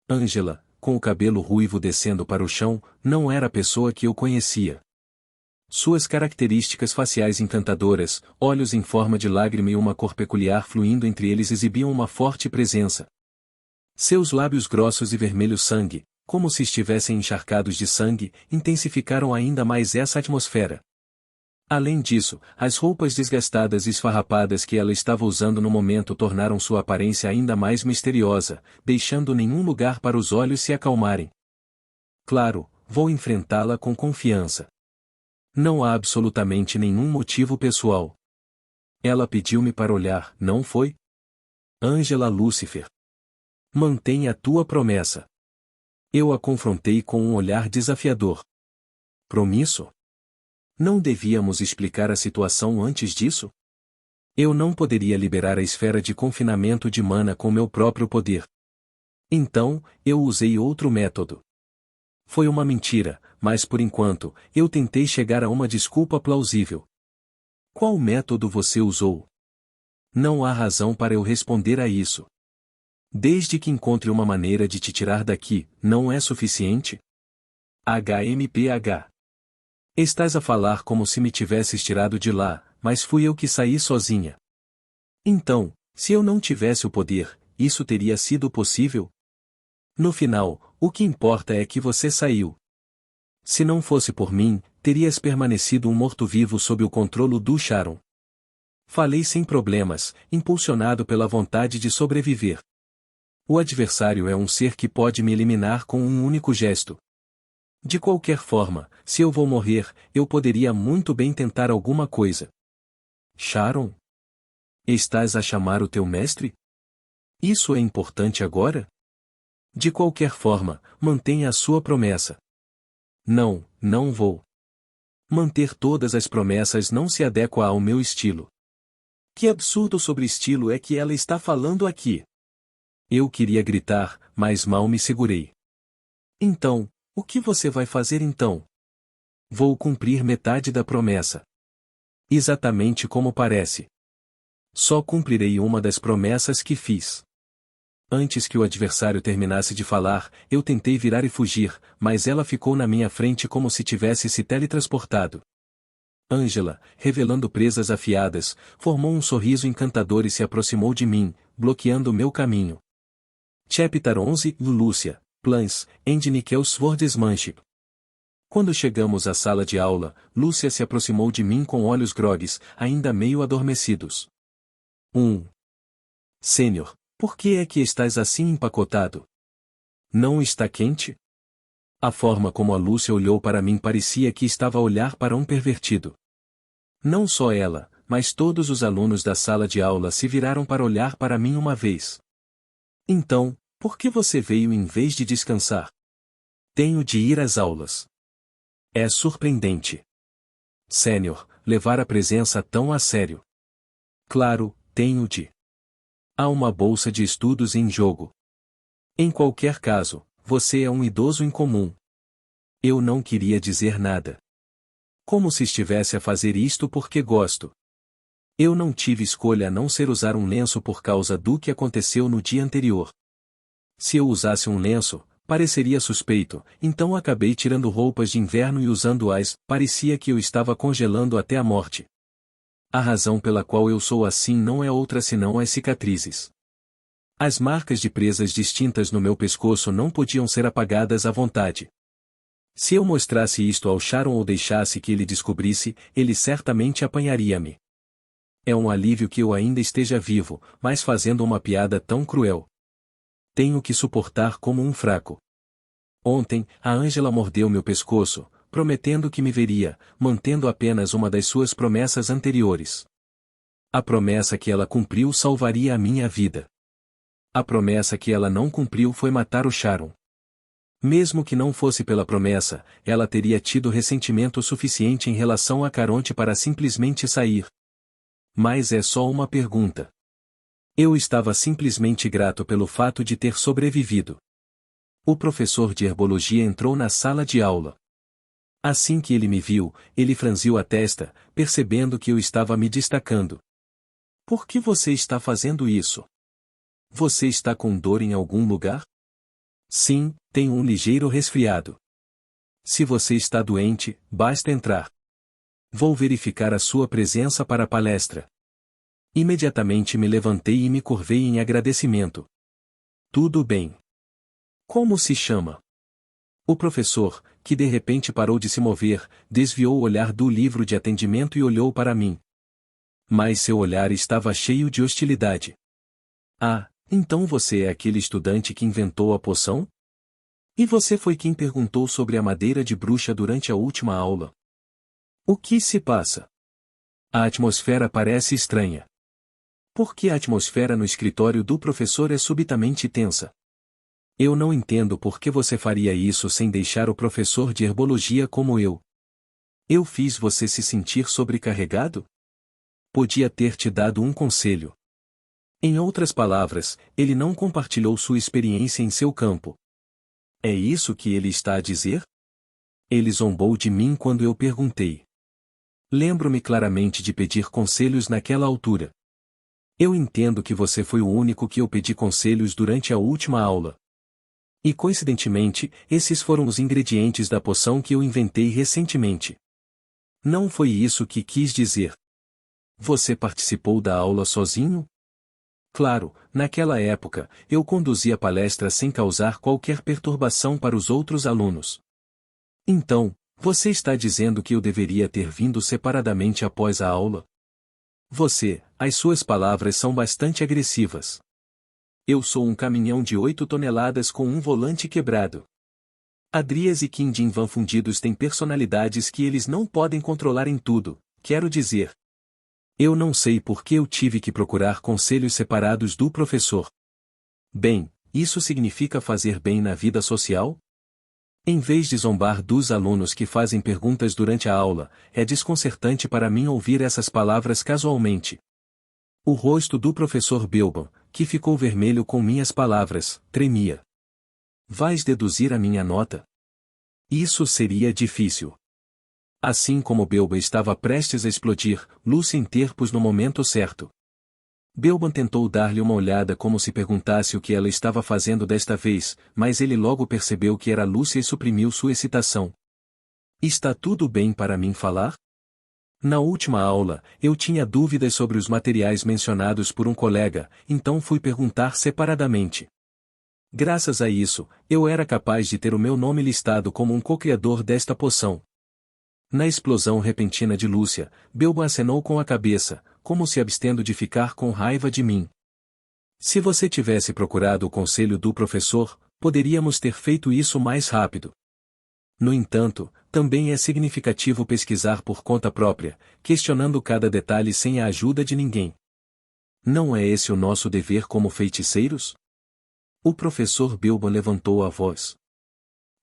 Angela, com o cabelo ruivo descendo para o chão, não era a pessoa que eu conhecia. Suas características faciais encantadoras, olhos em forma de lágrima e uma cor peculiar fluindo entre eles exibiam uma forte presença. Seus lábios grossos e vermelhos sangue, como se estivessem encharcados de sangue, intensificaram ainda mais essa atmosfera. Além disso, as roupas desgastadas e esfarrapadas que ela estava usando no momento tornaram sua aparência ainda mais misteriosa, deixando nenhum lugar para os olhos se acalmarem. Claro, vou enfrentá-la com confiança. Não há absolutamente nenhum motivo pessoal. Ela pediu-me para olhar, não foi? Angela Lucifer. Mantenha a tua promessa. Eu a confrontei com um olhar desafiador. Promisso? Não devíamos explicar a situação antes disso? Eu não poderia liberar a esfera de confinamento de mana com meu próprio poder. Então, eu usei outro método. Foi uma mentira, mas por enquanto, eu tentei chegar a uma desculpa plausível. Qual método você usou? Não há razão para eu responder a isso. Desde que encontre uma maneira de te tirar daqui, não é suficiente? HMPH. Estás a falar como se me tivesses tirado de lá, mas fui eu que saí sozinha. Então, se eu não tivesse o poder, isso teria sido possível? No final, o que importa é que você saiu. Se não fosse por mim, terias permanecido um morto-vivo sob o controle do Sharon. Falei sem problemas, impulsionado pela vontade de sobreviver. O adversário é um ser que pode me eliminar com um único gesto. De qualquer forma, se eu vou morrer, eu poderia muito bem tentar alguma coisa. Sharon? Estás a chamar o teu mestre? Isso é importante agora? De qualquer forma, mantenha a sua promessa. Não, não vou. Manter todas as promessas não se adequa ao meu estilo. Que absurdo sobre estilo é que ela está falando aqui? Eu queria gritar, mas mal me segurei. Então, o que você vai fazer então? Vou cumprir metade da promessa. Exatamente como parece. Só cumprirei uma das promessas que fiz. Antes que o adversário terminasse de falar, eu tentei virar e fugir, mas ela ficou na minha frente como se tivesse se teletransportado. Angela, revelando presas afiadas, formou um sorriso encantador e se aproximou de mim, bloqueando meu caminho. Chapter 11, Lúcia. Plans, and Nickel Swordsmanship. Quando chegamos à sala de aula, Lúcia se aproximou de mim com olhos grogues, ainda meio adormecidos. Sênior, por que é que estás assim empacotado? Não está quente? A forma como a Lúcia olhou para mim parecia que estava a olhar para um pervertido. Não só ela, mas todos os alunos da sala de aula se viraram para olhar para mim uma vez. Então, por que você veio em vez de descansar? Tenho de ir às aulas. É surpreendente. Sênior, levar a presença tão a sério. Claro, tenho de. Há uma bolsa de estudos em jogo. Em qualquer caso, você é um idoso incomum. Eu não queria dizer nada. Como se estivesse a fazer isto porque gosto. Eu não tive escolha a não ser usar um lenço por causa do que aconteceu no dia anterior. Se eu usasse um lenço, pareceria suspeito, então acabei tirando roupas de inverno e usando-as, parecia que eu estava congelando até a morte. A razão pela qual eu sou assim não é outra senão as cicatrizes. As marcas de presas distintas no meu pescoço não podiam ser apagadas à vontade. Se eu mostrasse isto ao Sharon ou deixasse que ele descobrisse, ele certamente apanharia-me. É um alívio que eu ainda esteja vivo, mas fazendo uma piada tão cruel. Tenho que suportar como um fraco. Ontem, a Ângela mordeu meu pescoço, prometendo que me veria, mantendo apenas uma das suas promessas anteriores. A promessa que ela cumpriu salvaria a minha vida. A promessa que ela não cumpriu foi matar o Sharon. Mesmo que não fosse pela promessa, ela teria tido ressentimento suficiente em relação a Caronte para simplesmente sair. Mas é só uma pergunta. Eu estava simplesmente grato pelo fato de ter sobrevivido. O professor de herbologia entrou na sala de aula. Assim que ele me viu, ele franziu a testa, percebendo que eu estava me destacando. Por que você está fazendo isso? Você está com dor em algum lugar? Sim, tenho um ligeiro resfriado. Se você está doente, basta entrar. Vou verificar a sua presença para a palestra. Imediatamente me levantei e me curvei em agradecimento. Tudo bem. Como se chama? O professor, que de repente parou de se mover, desviou o olhar do livro de atendimento e olhou para mim. Mas seu olhar estava cheio de hostilidade. Ah, então você é aquele estudante que inventou a poção? E você foi quem perguntou sobre a madeira de bruxa durante a última aula. O que se passa? A atmosfera parece estranha. Por que a atmosfera no escritório do professor é subitamente tensa? Eu não entendo por que você faria isso sem deixar o professor de herbologia como eu. Eu fiz você se sentir sobrecarregado? Podia ter te dado um conselho. Em outras palavras, ele não compartilhou sua experiência em seu campo. É isso que ele está a dizer? Ele zombou de mim quando eu perguntei. Lembro-me claramente de pedir conselhos naquela altura. Eu entendo que você foi o único que eu pedi conselhos durante a última aula. E coincidentemente, esses foram os ingredientes da poção que eu inventei recentemente. Não foi isso que quis dizer. Você participou da aula sozinho? Claro, naquela época, eu conduzia a palestra sem causar qualquer perturbação para os outros alunos. Então, você está dizendo que eu deveria ter vindo separadamente após a aula? As suas palavras são bastante agressivas. Eu sou um caminhão de 8 toneladas com um volante quebrado. Adrias e Kim Jin Van fundidos têm personalidades que eles não podem controlar em tudo, quero dizer. Eu não sei por que eu tive que procurar conselhos separados do professor. Bem, isso significa fazer bem na vida social? Em vez de zombar dos alunos que fazem perguntas durante a aula, é desconcertante para mim ouvir essas palavras casualmente. O rosto do professor Bilbo, que ficou vermelho com minhas palavras, tremia. Vais deduzir a minha nota? Isso seria difícil. Assim como Bilbo estava prestes a explodir, Lúcia interpôs no momento certo. Bilbo tentou dar-lhe uma olhada como se perguntasse o que ela estava fazendo desta vez, mas ele logo percebeu que era Lúcia e suprimiu sua excitação. Está tudo bem para mim falar? Na última aula, eu tinha dúvidas sobre os materiais mencionados por um colega, então fui perguntar separadamente. Graças a isso, eu era capaz de ter o meu nome listado como um co-criador desta poção. Na explosão repentina de Lúcia, Bilbo acenou com a cabeça, como se abstendo de ficar com raiva de mim. Se você tivesse procurado o conselho do professor, poderíamos ter feito isso mais rápido. No entanto, também é significativo pesquisar por conta própria, questionando cada detalhe sem a ajuda de ninguém. Não é esse o nosso dever como feiticeiros? O professor Bilbo levantou a voz.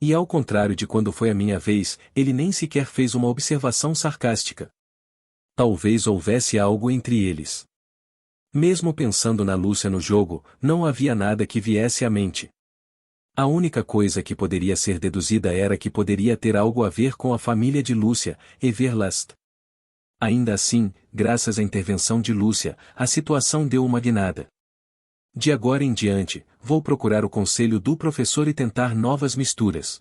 E ao contrário de quando foi a minha vez, ele nem sequer fez uma observação sarcástica. Talvez houvesse algo entre eles. Mesmo pensando na Lúcia no jogo, não havia nada que viesse à mente. A única coisa que poderia ser deduzida era que poderia ter algo a ver com a família de Lúcia, Everlast. Ainda assim, graças à intervenção de Lúcia, a situação deu uma guinada. De agora em diante, vou procurar o conselho do professor e tentar novas misturas.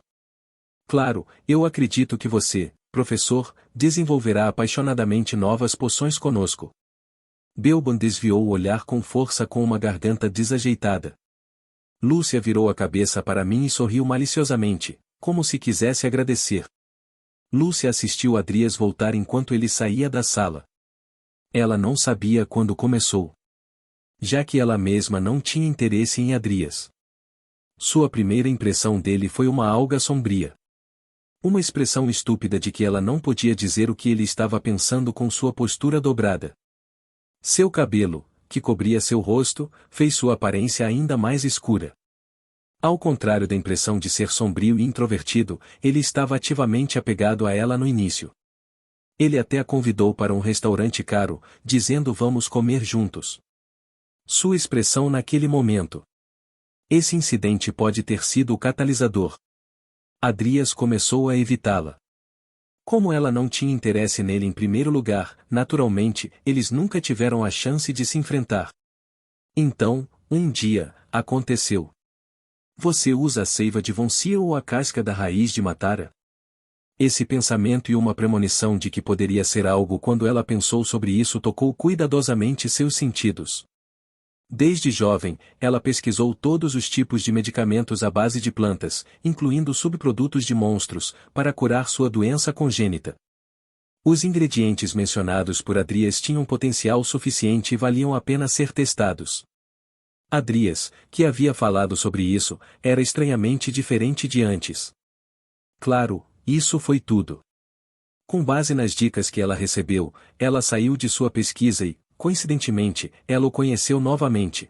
Claro, eu acredito que você, professor, desenvolverá apaixonadamente novas poções conosco. Belban desviou o olhar com força com uma garganta desajeitada. Lúcia virou a cabeça para mim e sorriu maliciosamente, como se quisesse agradecer. Lúcia assistiu Adrias voltar enquanto ele saía da sala. Ela não sabia quando começou. Já que ela mesma não tinha interesse em Adrias. Sua primeira impressão dele foi uma alga sombria. Uma expressão estúpida de que ela não podia dizer o que ele estava pensando com sua postura dobrada. Seu cabelo, que cobria seu rosto, fez sua aparência ainda mais escura. Ao contrário da impressão de ser sombrio e introvertido, ele estava ativamente apegado a ela no início. Ele até a convidou para um restaurante caro, dizendo vamos comer juntos. Sua expressão naquele momento. Esse incidente pode ter sido o catalisador. Adrias começou a evitá-la. Como ela não tinha interesse nele em primeiro lugar, naturalmente, eles nunca tiveram a chance de se enfrentar. Então, um dia, aconteceu. Você usa a seiva de Vonsia ou a casca da raiz de Matara? Esse pensamento e uma premonição de que poderia ser algo quando ela pensou sobre isso tocou cuidadosamente seus sentidos. Desde jovem, ela pesquisou todos os tipos de medicamentos à base de plantas, incluindo subprodutos de monstros, para curar sua doença congênita. Os ingredientes mencionados por Adrias tinham potencial suficiente e valiam a pena ser testados. Adrias, que havia falado sobre isso, era estranhamente diferente de antes. Claro, isso foi tudo. Com base nas dicas que ela recebeu, ela saiu de sua pesquisa e, coincidentemente, ela o conheceu novamente.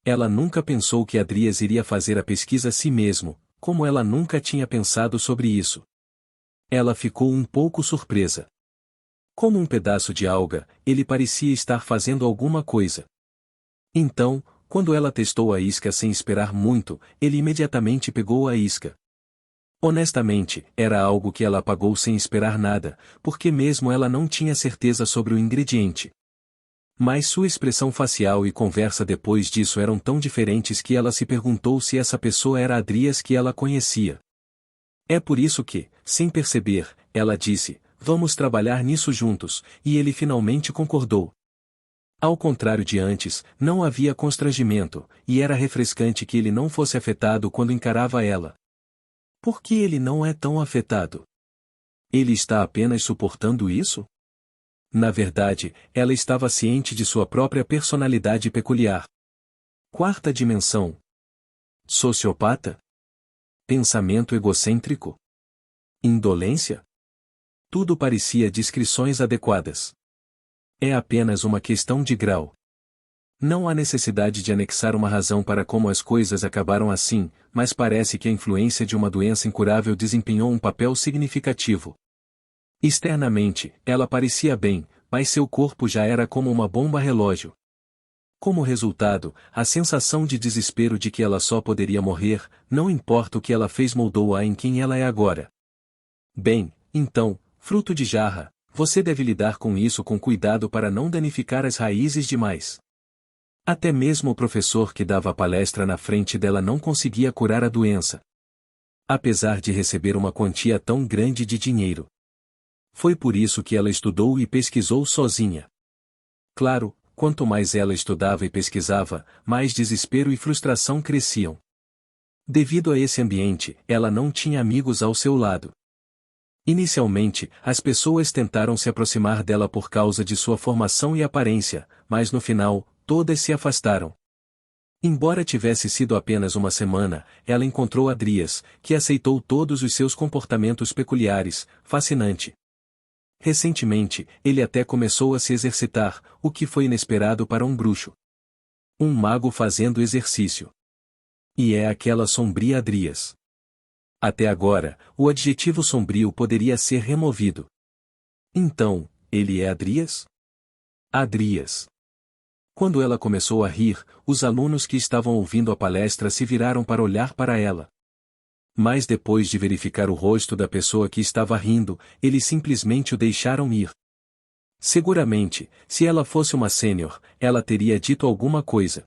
Ela nunca pensou que Adrias iria fazer a pesquisa a si mesmo, como ela nunca tinha pensado sobre isso. Ela ficou um pouco surpresa. Como um pedaço de alga, ele parecia estar fazendo alguma coisa. Então, quando ela testou a isca sem esperar muito, ele imediatamente pegou a isca. Honestamente, era algo que ela apagou sem esperar nada, porque mesmo ela não tinha certeza sobre o ingrediente. Mas sua expressão facial e conversa depois disso eram tão diferentes que ela se perguntou se essa pessoa era Adrias que ela conhecia. É por isso que, sem perceber, ela disse, vamos trabalhar nisso juntos, e ele finalmente concordou. Ao contrário de antes, não havia constrangimento, e era refrescante que ele não fosse afetado quando encarava ela. Por que ele não é tão afetado? Ele está apenas suportando isso? Na verdade, ela estava ciente de sua própria personalidade peculiar. Quarta dimensão. Sociopata? Pensamento egocêntrico? Indolência? Tudo parecia descrições adequadas. É apenas uma questão de grau. Não há necessidade de anexar uma razão para como as coisas acabaram assim, mas parece que a influência de uma doença incurável desempenhou um papel significativo. Externamente, ela parecia bem, mas seu corpo já era como uma bomba-relógio. Como resultado, a sensação de desespero de que ela só poderia morrer, não importa o que ela fez moldou-a em quem ela é agora. Bem, então, fruto de jarra, você deve lidar com isso com cuidado para não danificar as raízes demais. Até mesmo o professor que dava a palestra na frente dela não conseguia curar a doença. Apesar de receber uma quantia tão grande de dinheiro. Foi por isso que ela estudou e pesquisou sozinha. Claro, quanto mais ela estudava e pesquisava, mais desespero e frustração cresciam. Devido a esse ambiente, ela não tinha amigos ao seu lado. Inicialmente, as pessoas tentaram se aproximar dela por causa de sua formação e aparência, mas no final, todas se afastaram. Embora tivesse sido apenas uma semana, ela encontrou Adrias, que aceitou todos os seus comportamentos peculiares, fascinante. Recentemente, ele até começou a se exercitar, o que foi inesperado para um bruxo. Um mago fazendo exercício. E é aquela sombria Adrias. Até agora, o adjetivo sombrio poderia ser removido. Então, ele é Adrias? Adrias. Quando ela começou a rir, os alunos que estavam ouvindo a palestra se viraram para olhar para ela. Mas depois de verificar o rosto da pessoa que estava rindo, eles simplesmente o deixaram ir. Seguramente, se ela fosse uma sênior, ela teria dito alguma coisa.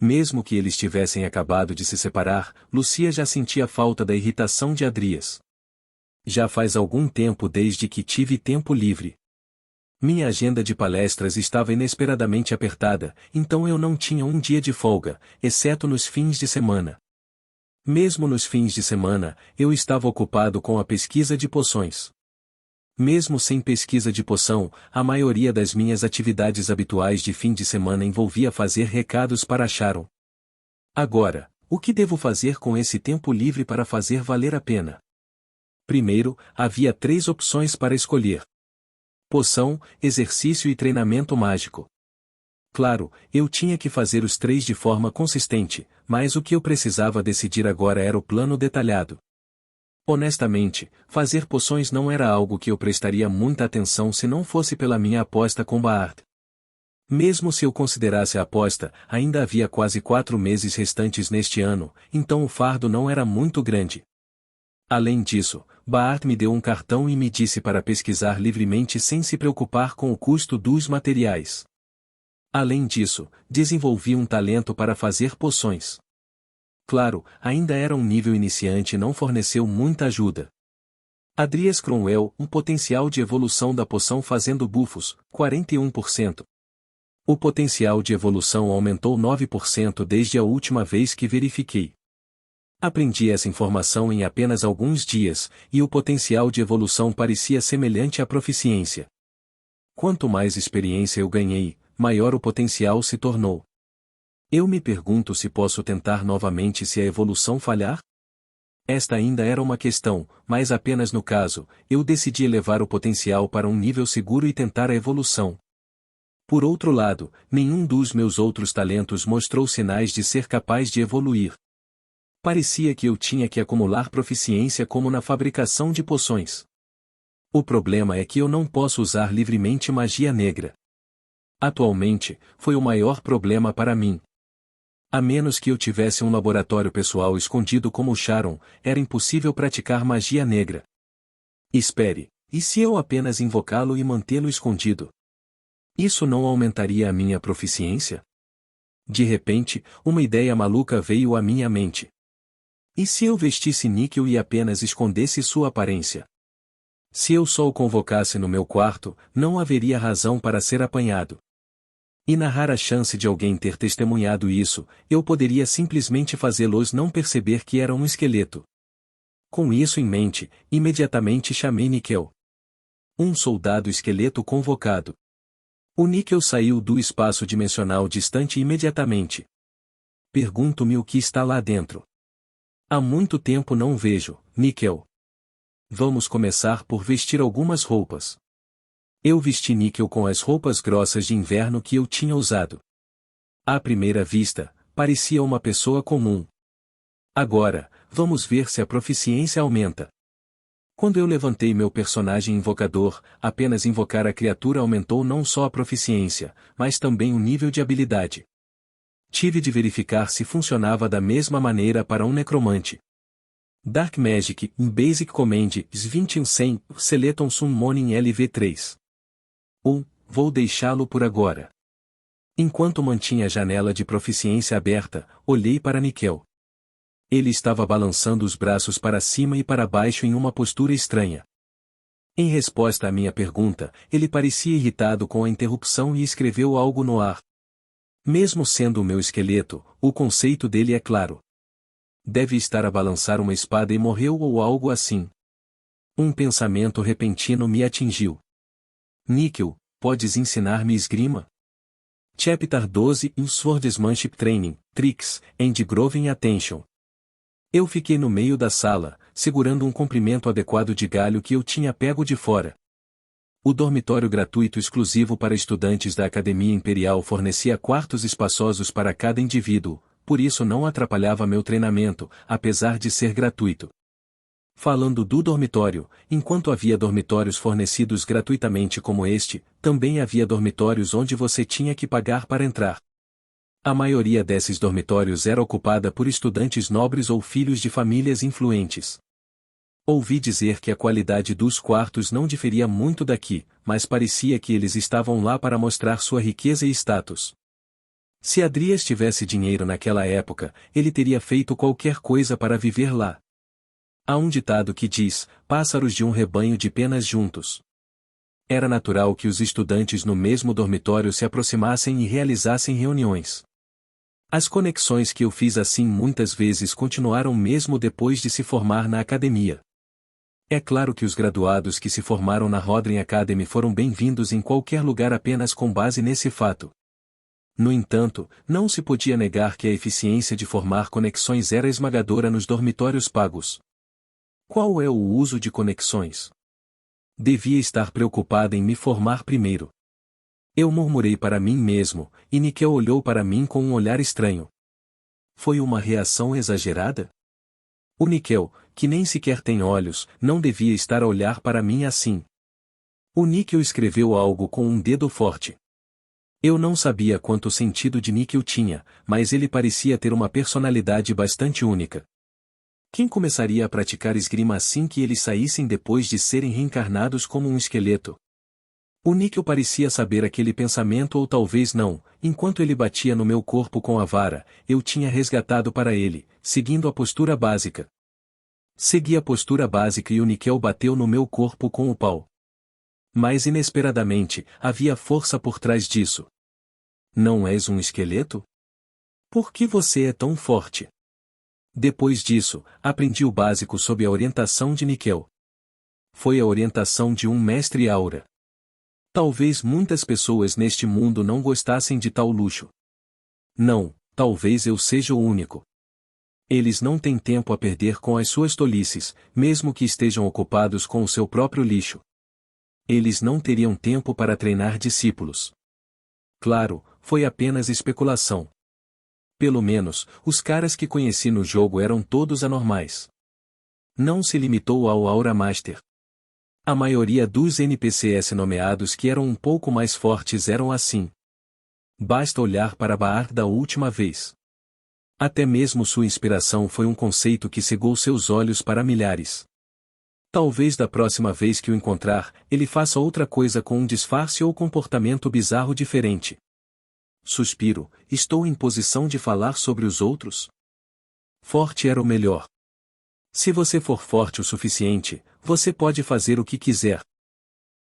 Mesmo que eles tivessem acabado de se separar, Lucia já sentia falta da irritação de Adrias. Já faz algum tempo desde que tive tempo livre. Minha agenda de palestras estava inesperadamente apertada, então eu não tinha um dia de folga, exceto nos fins de semana. Mesmo nos fins de semana, eu estava ocupado com a pesquisa de poções. Mesmo sem pesquisa de poção, a maioria das minhas atividades habituais de fim de semana envolvia fazer recados para Sharon. Agora, o que devo fazer com esse tempo livre para fazer valer a pena? Primeiro, havia 3 opções para escolher: poção, exercício e treinamento mágico. Claro, eu tinha que fazer os 3 de forma consistente, mas o que eu precisava decidir agora era o plano detalhado. Honestamente, fazer poções não era algo que eu prestaria muita atenção se não fosse pela minha aposta com Baard. Mesmo se eu considerasse a aposta, ainda havia quase 4 meses restantes neste ano, então o fardo não era muito grande. Além disso, Baard me deu um cartão e me disse para pesquisar livremente sem se preocupar com o custo dos materiais. Além disso, desenvolvi um talento para fazer poções. Claro, ainda era um nível iniciante e não forneceu muita ajuda. Adrias Cromwell, um potencial de evolução da poção fazendo bufos, 41%. O potencial de evolução aumentou 9% desde a última vez que verifiquei. Aprendi essa informação em apenas alguns dias, e o potencial de evolução parecia semelhante à proficiência. Quanto mais experiência eu ganhei, maior o potencial se tornou. Eu me pergunto se posso tentar novamente se a evolução falhar? Esta ainda era uma questão, mas apenas no caso, eu decidi elevar o potencial para um nível seguro e tentar a evolução. Por outro lado, nenhum dos meus outros talentos mostrou sinais de ser capaz de evoluir. Parecia que eu tinha que acumular proficiência como na fabricação de poções. O problema é que eu não posso usar livremente magia negra. Atualmente, foi o maior problema para mim. A menos que eu tivesse um laboratório pessoal escondido como Sharon, era impossível praticar magia negra. Espere, e se eu apenas invocá-lo e mantê-lo escondido? Isso não aumentaria a minha proficiência? De repente, uma ideia maluca veio à minha mente. E se eu vestisse níquel e apenas escondesse sua aparência? Se eu só o convocasse no meu quarto, não haveria razão para ser apanhado. E na rara chance de alguém ter testemunhado isso, eu poderia simplesmente fazê-los não perceber que era um esqueleto. Com isso em mente, imediatamente chamei Níquel. Um soldado esqueleto convocado. O Níquel saiu do espaço dimensional distante imediatamente. Pergunto-me o que está lá dentro. Há muito tempo não vejo, Níquel. Vamos começar por vestir algumas roupas. Eu vesti Níquel com as roupas grossas de inverno que eu tinha usado. À primeira vista, parecia uma pessoa comum. Agora, vamos ver se a proficiência aumenta. Quando eu levantei meu personagem invocador, apenas invocar a criatura aumentou não só a proficiência, mas também o nível de habilidade. Tive de verificar se funcionava da mesma maneira para um necromante. Dark Magic, in Basic Command, S2100, Seleton Summoning LV3. Vou deixá-lo por agora. Enquanto mantinha a janela de proficiência aberta, olhei para Níquel. Ele estava balançando os braços para cima e para baixo em uma postura estranha. Em resposta à minha pergunta, ele parecia irritado com a interrupção e escreveu algo no ar. Mesmo sendo o meu esqueleto, o conceito dele é claro. Deve estar a balançar uma espada e morreu ou algo assim. Um pensamento repentino me atingiu. Níquel, podes ensinar-me esgrima? Chapter 12 Swordsmanship Training, Tricks, and Grooving Attention. Eu fiquei no meio da sala, segurando um comprimento adequado de galho que eu tinha pego de fora. O dormitório gratuito exclusivo para estudantes da Academia Imperial fornecia quartos espaçosos para cada indivíduo, por isso não atrapalhava meu treinamento, apesar de ser gratuito. Falando do dormitório, enquanto havia dormitórios fornecidos gratuitamente como este, também havia dormitórios onde você tinha que pagar para entrar. A maioria desses dormitórios era ocupada por estudantes nobres ou filhos de famílias influentes. Ouvi dizer que a qualidade dos quartos não diferia muito daqui, mas parecia que eles estavam lá para mostrar sua riqueza e status. Se Adrias tivesse dinheiro naquela época, ele teria feito qualquer coisa para viver lá. Há um ditado que diz: pássaros de um rebanho de penas juntos. Era natural que os estudantes no mesmo dormitório se aproximassem e realizassem reuniões. As conexões que eu fiz assim muitas vezes continuaram mesmo depois de se formar na academia. É claro que os graduados que se formaram na Rodden Academy foram bem-vindos em qualquer lugar apenas com base nesse fato. No entanto, não se podia negar que a eficiência de formar conexões era esmagadora nos dormitórios pagos. Qual é o uso de conexões? Devia estar preocupada em me formar primeiro. Eu murmurei para mim mesmo, e Nickel olhou para mim com um olhar estranho. Foi uma reação exagerada? O Nickel, que nem sequer tem olhos, não devia estar a olhar para mim assim. O Nickel escreveu algo com um dedo forte. Eu não sabia quanto sentido de Nickel tinha, mas ele parecia ter uma personalidade bastante única. Quem começaria a praticar esgrima assim que eles saíssem depois de serem reencarnados como um esqueleto? O Nickel parecia saber aquele pensamento ou talvez não, enquanto ele batia no meu corpo com a vara, eu tinha resgatado para ele, seguindo a postura básica. Segui a postura básica e o Nickel bateu no meu corpo com o pau. Mas inesperadamente, havia força por trás disso. Não és um esqueleto? Por que você é tão forte? Depois disso, aprendi o básico sob a orientação de Nickel. Foi a orientação de um mestre aura. Talvez muitas pessoas neste mundo não gostassem de tal luxo. Não, talvez eu seja o único. Eles não têm tempo a perder com as suas tolices, mesmo que estejam ocupados com o seu próprio lixo. Eles não teriam tempo para treinar discípulos. Claro, foi apenas especulação. Pelo menos, os caras que conheci no jogo eram todos anormais. Não se limitou ao Aura Master. A maioria dos NPCs nomeados que eram um pouco mais fortes eram assim. Basta olhar para Baar da última vez. Até mesmo sua inspiração foi um conceito que cegou seus olhos para milhares. Talvez da próxima vez que o encontrar, ele faça outra coisa com um disfarce ou comportamento bizarro diferente. Suspiro, estou em posição de falar sobre os outros? Forte era o melhor. Se você for forte o suficiente, você pode fazer o que quiser.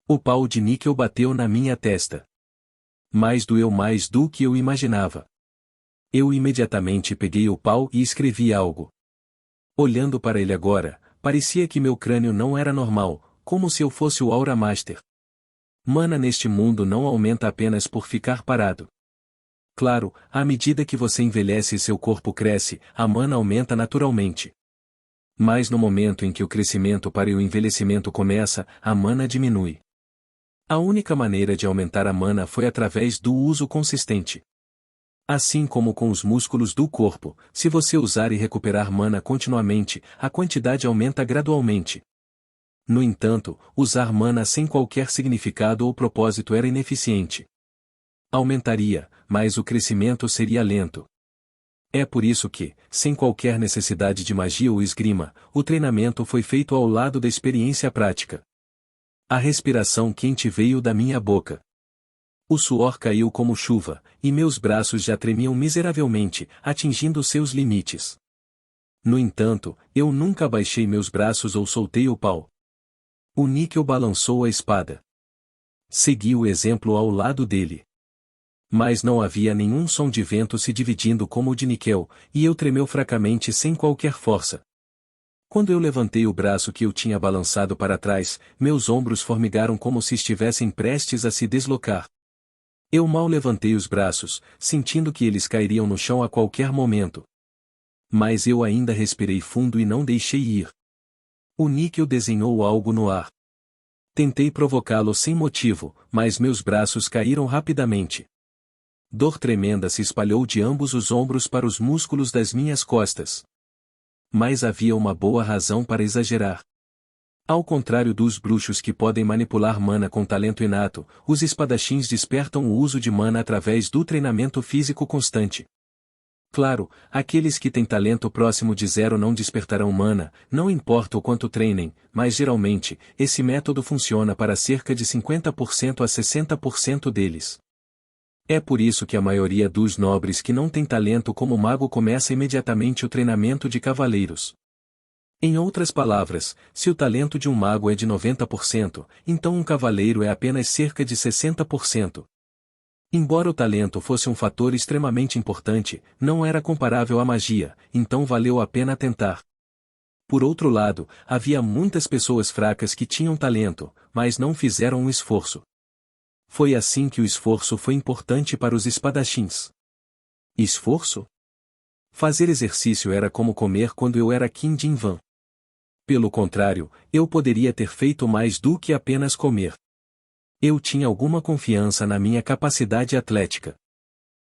O pau de Nickel bateu na minha testa. Mas doeu mais do que eu imaginava. Eu imediatamente peguei o pau e escrevi algo. Olhando para ele agora, parecia que meu crânio não era normal, como se eu fosse o Aura Master. Mana neste mundo não aumenta apenas por ficar parado. Claro, à medida que você envelhece e seu corpo cresce, a mana aumenta naturalmente. Mas no momento em que o crescimento para o envelhecimento começa, a mana diminui. A única maneira de aumentar a mana foi através do uso consistente. Assim como com os músculos do corpo, se você usar e recuperar mana continuamente, a quantidade aumenta gradualmente. No entanto, usar mana sem qualquer significado ou propósito era ineficiente. Aumentaria, mas o crescimento seria lento. É por isso que, sem qualquer necessidade de magia ou esgrima, o treinamento foi feito ao lado da experiência prática. A respiração quente veio da minha boca. O suor caiu como chuva, e meus braços já tremiam miseravelmente, atingindo seus limites. No entanto, eu nunca baixei meus braços ou soltei o pau. O Nickel balançou a espada. Segui o exemplo ao lado dele. Mas não havia nenhum som de vento se dividindo como o de Nickel, e eu tremeu fracamente sem qualquer força. Quando eu levantei o braço que eu tinha balançado para trás, meus ombros formigaram como se estivessem prestes a se deslocar. Eu mal levantei os braços, sentindo que eles cairiam no chão a qualquer momento. Mas eu ainda respirei fundo e não deixei ir. O Nickel desenhou algo no ar. Tentei provocá-lo sem motivo, mas meus braços caíram rapidamente. Dor tremenda se espalhou de ambos os ombros para os músculos das minhas costas. Mas havia uma boa razão para exagerar. Ao contrário dos bruxos que podem manipular mana com talento inato, os espadachins despertam o uso de mana através do treinamento físico constante. Claro, aqueles que têm talento próximo de zero não despertarão mana, não importa o quanto treinem, mas geralmente, esse método funciona para cerca de 50% a 60% deles. É por isso que a maioria dos nobres que não têm talento como mago começa imediatamente o treinamento de cavaleiros. Em outras palavras, se o talento de um mago é de 90%, então um cavaleiro é apenas cerca de 60%. Embora o talento fosse um fator extremamente importante, não era comparável à magia, então valeu a pena tentar. Por outro lado, havia muitas pessoas fracas que tinham talento, mas não fizeram um esforço. Foi assim que o esforço foi importante para os espadachins. Esforço? Fazer exercício era como comer quando eu era Qin Din Van. Pelo contrário, eu poderia ter feito mais do que apenas comer. Eu tinha alguma confiança na minha capacidade atlética.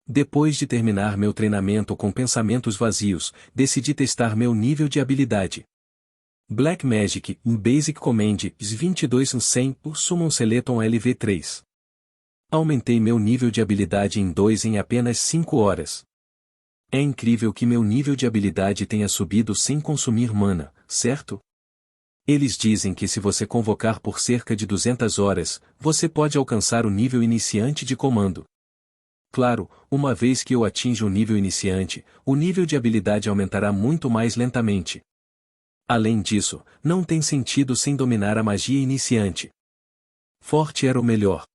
Depois de terminar meu treinamento com pensamentos vazios, decidi testar meu nível de habilidade. Black Magic, Basic Command, 22/100, Summon Seleton LV3. Aumentei meu nível de habilidade em 2 em apenas 5 horas. É incrível que meu nível de habilidade tenha subido sem consumir mana, certo? Eles dizem que se você convocar por cerca de 200 horas, você pode alcançar o nível iniciante de comando. Claro, uma vez que eu atinja o nível iniciante, o nível de habilidade aumentará muito mais lentamente. Além disso, não tem sentido sem dominar a magia iniciante. Forte era o melhor.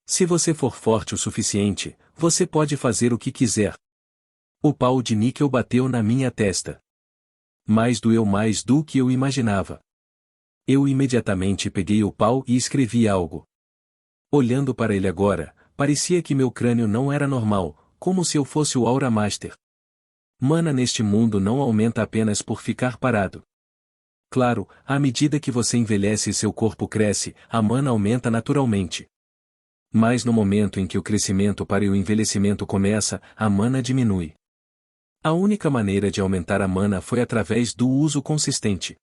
Se você for forte o suficiente, você pode fazer o que quiser. O pau de níquel bateu na minha testa. Mas doeu mais do que eu imaginava. Eu imediatamente peguei o pau e escrevi algo. Olhando para ele agora, parecia que meu crânio não era normal, como se eu fosse o Aura Master. Mana neste mundo não aumenta apenas por ficar parado. Claro, à medida que você envelhece e seu corpo cresce, a mana aumenta naturalmente. Mas no momento em que o crescimento para o envelhecimento começa, a mana diminui. A única maneira de aumentar a mana foi através do uso consistente.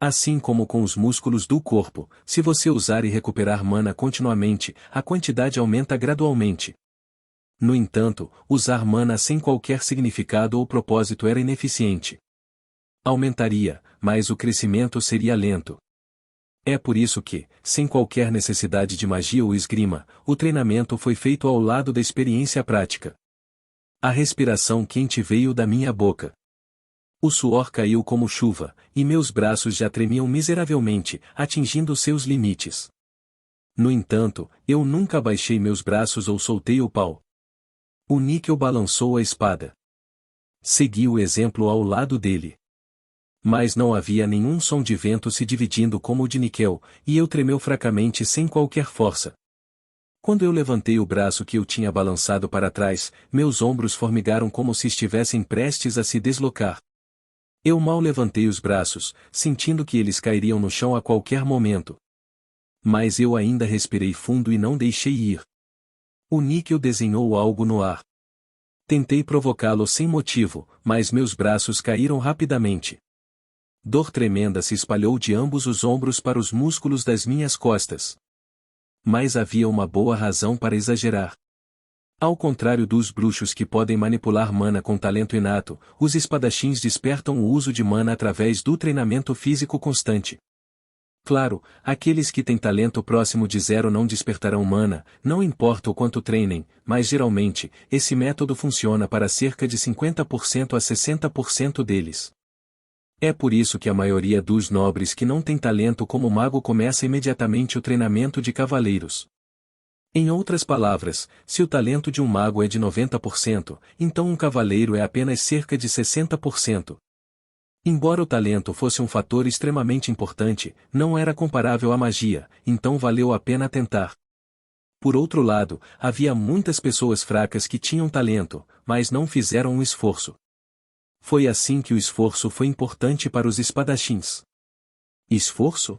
Assim como com os músculos do corpo, se você usar e recuperar mana continuamente, a quantidade aumenta gradualmente. No entanto, usar mana sem qualquer significado ou propósito era ineficiente. Aumentaria, mas o crescimento seria lento. É por isso que, sem qualquer necessidade de magia ou esgrima, o treinamento foi feito ao lado da experiência prática. A respiração quente veio da minha boca. O suor caiu como chuva, e meus braços já tremiam miseravelmente, atingindo seus limites. No entanto, eu nunca baixei meus braços ou soltei o pau. O níquel balançou a espada. Segui o exemplo ao lado dele. Mas não havia nenhum som de vento se dividindo como o de níquel, e eu tremeu fracamente sem qualquer força. Quando eu levantei o braço que eu tinha balançado para trás, meus ombros formigaram como se estivessem prestes a se deslocar. Eu mal levantei os braços, sentindo que eles cairiam no chão a qualquer momento. Mas eu ainda respirei fundo e não deixei ir. O níquel desenhou algo no ar. Tentei provocá-lo sem motivo, mas meus braços caíram rapidamente. Dor tremenda se espalhou de ambos os ombros para os músculos das minhas costas. Mas havia uma boa razão para exagerar. Ao contrário dos bruxos que podem manipular mana com talento inato, os espadachins despertam o uso de mana através do treinamento físico constante. Claro, aqueles que têm talento próximo de zero não despertarão mana, não importa o quanto treinem, mas geralmente, esse método funciona para cerca de 50% a 60% deles. É por isso que a maioria dos nobres que não têm talento como mago começa imediatamente o treinamento de cavaleiros. Em outras palavras, se o talento de um mago é de 90%, então um cavaleiro é apenas cerca de 60%. Embora o talento fosse um fator extremamente importante, não era comparável à magia, então valeu a pena tentar. Por outro lado, havia muitas pessoas fracas que tinham talento, mas não fizeram um esforço. Foi assim que o esforço foi importante para os espadachins. Esforço?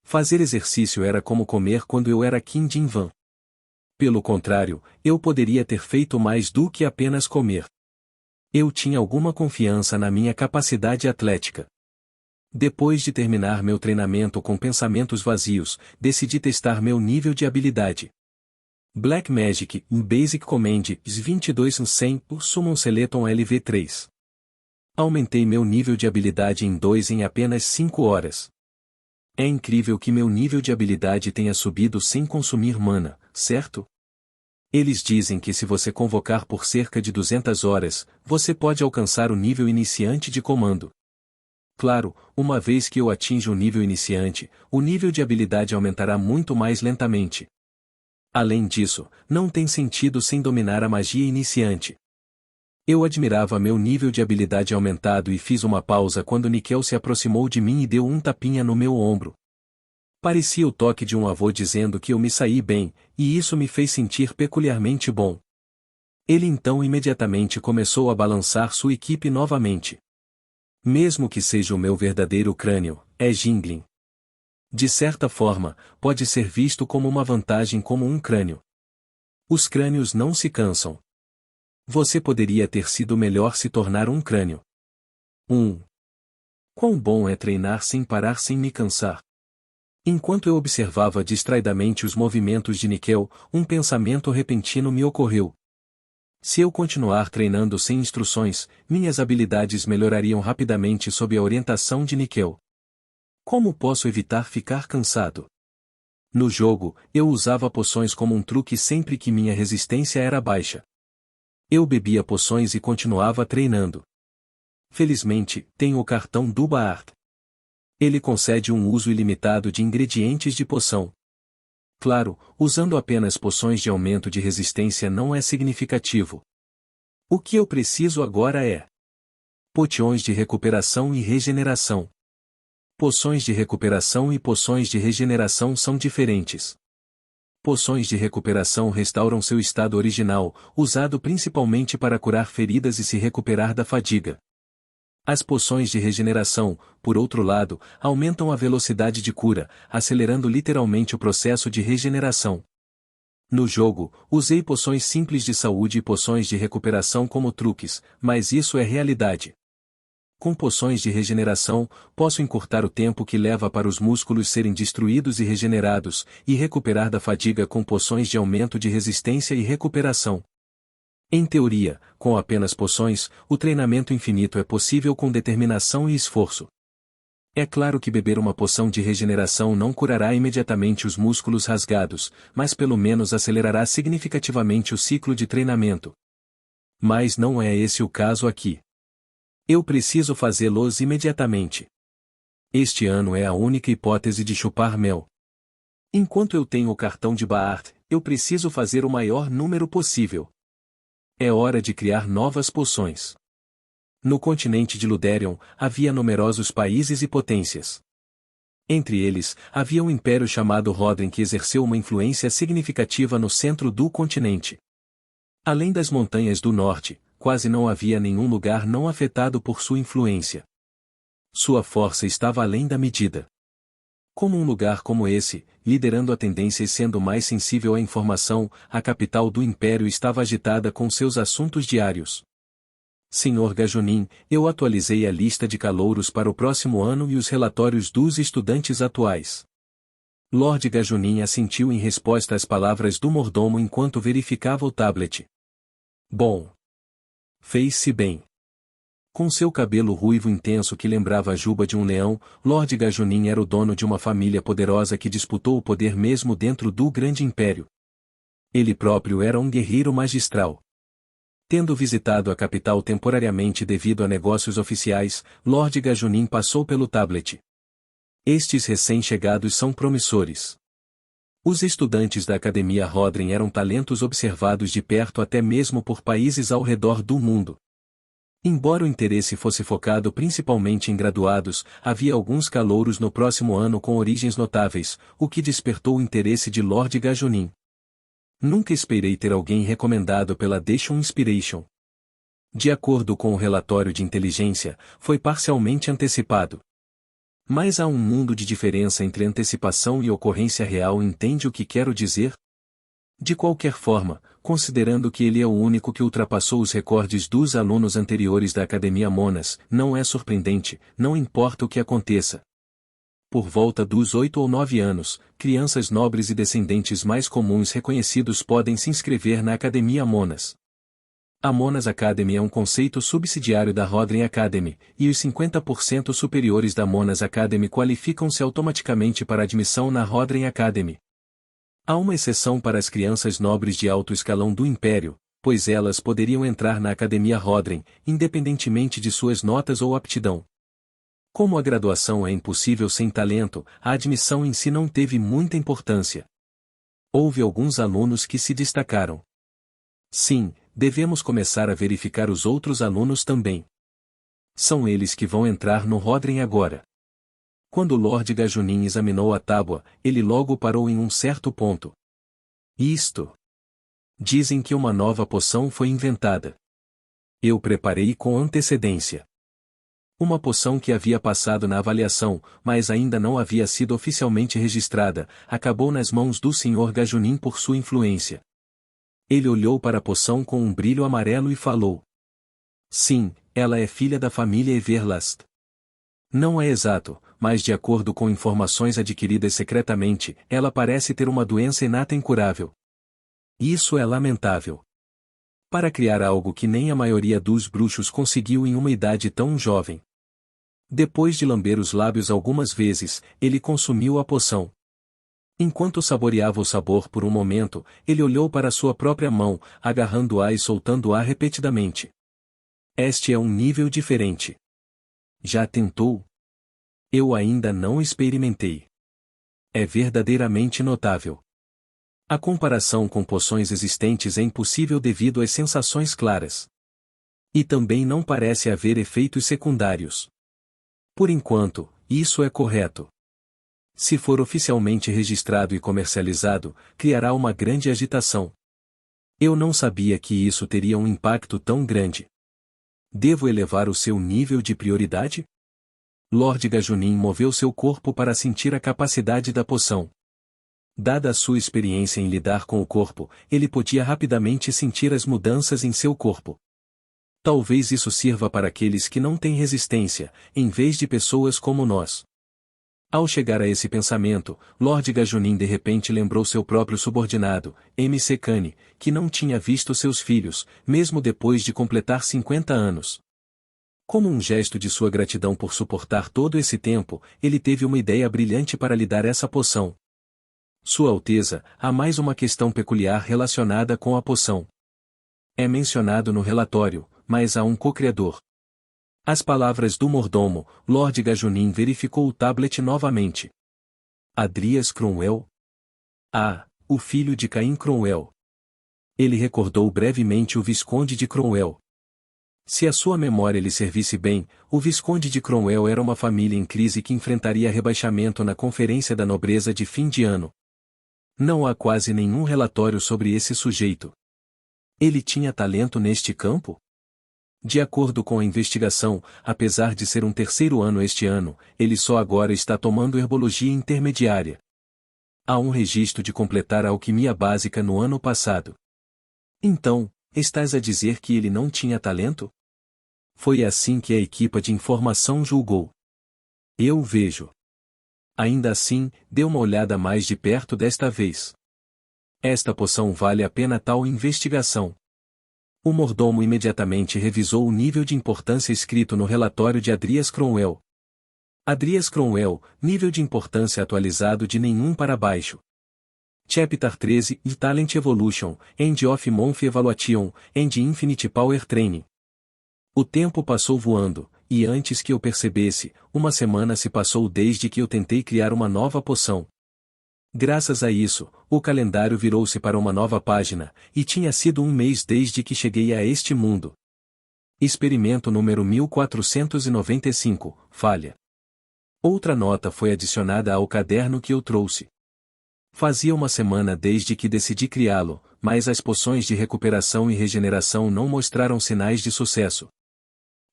Fazer exercício era como comer quando eu era Qin Din Van. Pelo contrário, eu poderia ter feito mais do que apenas comer. Eu tinha alguma confiança na minha capacidade atlética. Depois de terminar meu treinamento com pensamentos vazios, decidi testar meu nível de habilidade. Black Magic, Basic Command, 22-100, Summon Seleton LV3. Aumentei meu nível de habilidade em 2 em apenas 5 horas. É incrível que meu nível de habilidade tenha subido sem consumir mana, certo? Eles dizem que se você convocar por cerca de 200 horas, você pode alcançar o nível iniciante de comando. Claro, uma vez que eu atinja o nível iniciante, o nível de habilidade aumentará muito mais lentamente. Além disso, não tem sentido sem dominar a magia iniciante. Eu admirava meu nível de habilidade aumentado e fiz uma pausa quando Nickel se aproximou de mim e deu um tapinha no meu ombro. Parecia o toque de um avô dizendo que eu me saí bem, e isso me fez sentir peculiarmente bom. Ele então imediatamente começou a balançar sua equipe novamente. Mesmo que seja o meu verdadeiro crânio, é Jingling. De certa forma, pode ser visto como uma vantagem como um crânio. Os crânios não se cansam. Você poderia ter sido melhor se tornar um crânio. Quão bom é treinar sem parar sem me cansar. Enquanto eu observava distraidamente os movimentos de Nickel, um pensamento repentino me ocorreu. Se eu continuar treinando sem instruções, minhas habilidades melhorariam rapidamente sob a orientação de Nickel. Como posso evitar ficar cansado? No jogo, eu usava poções como um truque sempre que minha resistência era baixa. Eu bebia poções e continuava treinando. Felizmente, tenho o cartão do Baart. Ele concede um uso ilimitado de ingredientes de poção. Claro, usando apenas poções de aumento de resistência não é significativo. O que eu preciso agora é poções de recuperação e regeneração. Poções de recuperação e poções de regeneração são diferentes. Poções de recuperação restauram seu estado original, usado principalmente para curar feridas e se recuperar da fadiga. As poções de regeneração, por outro lado, aumentam a velocidade de cura, acelerando literalmente o processo de regeneração. No jogo, usei poções simples de saúde e poções de recuperação como truques, mas isso é realidade. Com poções de regeneração, posso encurtar o tempo que leva para os músculos serem destruídos e regenerados, e recuperar da fadiga com poções de aumento de resistência e recuperação. Em teoria, com apenas poções, o treinamento infinito é possível com determinação e esforço. É claro que beber uma poção de regeneração não curará imediatamente os músculos rasgados, mas pelo menos acelerará significativamente o ciclo de treinamento. Mas não é esse o caso aqui. Eu preciso fazê-los imediatamente. Este ano é a única hipótese de chupar mel. Enquanto eu tenho o cartão de Baart, eu preciso fazer o maior número possível. É hora de criar novas poções. No continente de Luderion, havia numerosos países e potências. Entre eles, havia um império chamado Rodren que exerceu uma influência significativa no centro do continente. Além das montanhas do norte, quase não havia nenhum lugar não afetado por sua influência. Sua força estava além da medida. Como um lugar como esse, liderando a tendência e sendo mais sensível à informação, a capital do império estava agitada com seus assuntos diários. Senhor Gajonin, eu atualizei a lista de calouros para o próximo ano e os relatórios dos estudantes atuais. Lord Gajonin assentiu em resposta às palavras do mordomo enquanto verificava o tablet. Bom. Fez-se bem. Com seu cabelo ruivo intenso que lembrava a juba de um leão, Lord Gajonin era o dono de uma família poderosa que disputou o poder mesmo dentro do grande império. Ele próprio era um guerreiro magistral. Tendo visitado a capital temporariamente devido a negócios oficiais, Lord Gajonin passou pelo tablet. Estes recém-chegados são promissores. Os estudantes da Academia Rodren eram talentos observados de perto até mesmo por países ao redor do mundo. Embora o interesse fosse focado principalmente em graduados, havia alguns calouros no próximo ano com origens notáveis, o que despertou o interesse de Lord Gajonin. Nunca esperei ter alguém recomendado pela Dation Inspiration. De acordo com o relatório de inteligência, foi parcialmente antecipado. Mas há um mundo de diferença entre antecipação e ocorrência real, entende o que quero dizer? De qualquer forma, considerando que ele é o único que ultrapassou os recordes dos alunos anteriores da Academia Monas, não é surpreendente, não importa o que aconteça. Por volta dos 8 ou 9 anos, crianças nobres e descendentes mais comuns reconhecidos podem se inscrever na Academia Monas. A Monas Academy é um conceito subsidiário da Rodden Academy, e os 50% superiores da Monas Academy qualificam-se automaticamente para admissão na Rodden Academy. Há uma exceção para as crianças nobres de alto escalão do Império, pois elas poderiam entrar na Academia Rodden, independentemente de suas notas ou aptidão. Como a graduação é impossível sem talento, a admissão em si não teve muita importância. Houve alguns alunos que se destacaram. Sim, devemos começar a verificar os outros alunos também. São eles que vão entrar no Rodden agora. Quando Lord Gajunin examinou a tábua, ele logo parou em um certo ponto. Isto. Dizem que uma nova poção foi inventada. Eu preparei com antecedência. Uma poção que havia passado na avaliação, mas ainda não havia sido oficialmente registrada, acabou nas mãos do Sr. Gajunin por sua influência. Ele olhou para a poção com um brilho amarelo e falou. Sim, ela é filha da família Everlast. Não é exato, mas de acordo com informações adquiridas secretamente, ela parece ter uma doença inata incurável. Isso é lamentável. Para criar algo que nem a maioria dos bruxos conseguiu em uma idade tão jovem. Depois de lamber os lábios algumas vezes, ele consumiu a poção. Enquanto saboreava o sabor por um momento, ele olhou para sua própria mão, agarrando-a e soltando-a repetidamente. Este é um nível diferente. Já tentou? Eu ainda não experimentei. É verdadeiramente notável. A comparação com poções existentes é impossível devido às sensações claras. E também não parece haver efeitos secundários. Por enquanto, isso é correto. Se for oficialmente registrado e comercializado, criará uma grande agitação. Eu não sabia que isso teria um impacto tão grande. Devo elevar o seu nível de prioridade? Lord Gajunin moveu seu corpo para sentir a capacidade da poção. Dada a sua experiência em lidar com o corpo, ele podia rapidamente sentir as mudanças em seu corpo. Talvez isso sirva para aqueles que não têm resistência, em vez de pessoas como nós. Ao chegar a esse pensamento, Lord Gajunin de repente lembrou seu próprio subordinado, M.C. Kane, que não tinha visto seus filhos, mesmo depois de completar 50 anos. Como um gesto de sua gratidão por suportar todo esse tempo, ele teve uma ideia brilhante para lhe dar essa poção. Sua Alteza, há mais uma questão peculiar relacionada com a poção. É mencionado no relatório, mas há um co-criador. As palavras do mordomo, Lord Gajunin verificou o tablet novamente. Adrias Cromwell? Ah, o filho de Caim Cromwell. Ele recordou brevemente o Visconde de Cromwell. Se a sua memória lhe servisse bem, o Visconde de Cromwell era uma família em crise que enfrentaria rebaixamento na Conferência da Nobreza de fim de ano. Não há quase nenhum relatório sobre esse sujeito. Ele tinha talento neste campo? De acordo com a investigação, apesar de ser um terceiro ano este ano, ele só agora está tomando herbologia intermediária. Há um registro de completar a alquimia básica no ano passado. Então, estás a dizer que ele não tinha talento? Foi assim que a equipa de informação julgou. Eu vejo. Ainda assim, dê uma olhada mais de perto desta vez. Esta poção vale a pena tal investigação. O mordomo imediatamente revisou o nível de importância escrito no relatório de Adrias Cromwell. Adrias Cromwell, nível de importância atualizado de nenhum para baixo. Chapter 13, Talent Evolution, End of Month Evaluation, End Infinite Power Training. O tempo passou voando, e antes que eu percebesse, uma semana se passou desde que eu tentei criar uma nova poção. Graças a isso, o calendário virou-se para uma nova página, e tinha sido um mês desde que cheguei a este mundo. Experimento número 1495, falha. Outra nota foi adicionada ao caderno que eu trouxe. Fazia uma semana desde que decidi criá-lo, mas as poções de recuperação e regeneração não mostraram sinais de sucesso.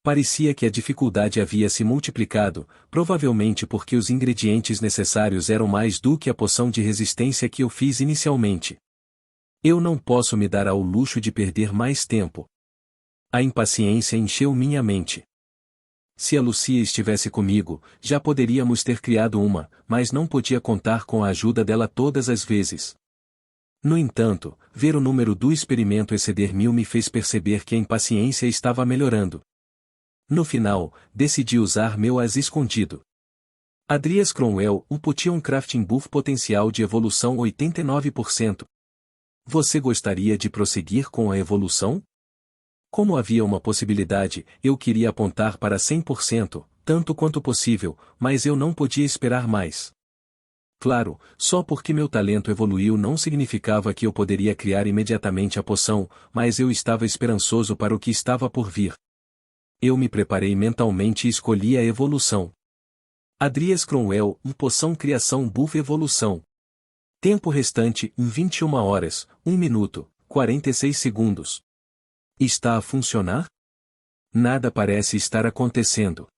Parecia que a dificuldade havia se multiplicado, provavelmente porque os ingredientes necessários eram mais do que a poção de resistência que eu fiz inicialmente. Eu não posso me dar ao luxo de perder mais tempo. A impaciência encheu minha mente. Se a Lucia estivesse comigo, já poderíamos ter criado uma, mas não podia contar com a ajuda dela todas as vezes. No entanto, ver o número do experimento exceder 1000 me fez perceber que a impaciência estava melhorando. No final, decidi usar meu as escondido. Adrias Cromwell, um Potion Crafting Buff potencial de evolução 89%. Você gostaria de prosseguir com a evolução? Como havia uma possibilidade, eu queria apontar para 100%, tanto quanto possível, mas eu não podia esperar mais. Claro, só porque meu talento evoluiu não significava que eu poderia criar imediatamente a poção, mas eu estava esperançoso para o que estava por vir. Eu me preparei mentalmente e escolhi a evolução. Adrias Cromwell, poção criação buff evolução. Tempo restante, em 21 horas, 1 minuto, 46 segundos. Está a funcionar? Nada parece estar acontecendo.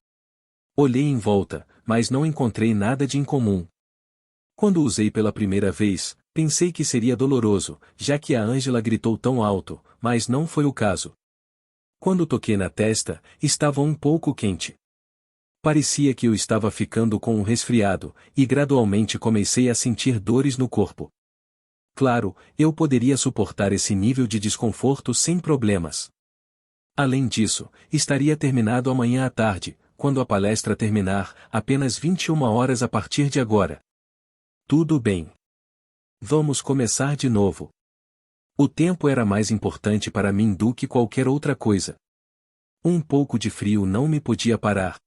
Olhei em volta, mas não encontrei nada de incomum. Quando usei pela primeira vez, pensei que seria doloroso, já que a Ângela gritou tão alto, mas não foi o caso. Quando toquei na testa, estava um pouco quente. Parecia que eu estava ficando com um resfriado, e gradualmente comecei a sentir dores no corpo. Claro, eu poderia suportar esse nível de desconforto sem problemas. Além disso, estaria terminado amanhã à tarde, quando a palestra terminar, apenas 21 horas a partir de agora. Tudo bem. Vamos começar de novo. O tempo era mais importante para mim do que qualquer outra coisa. Um pouco de frio não me podia parar.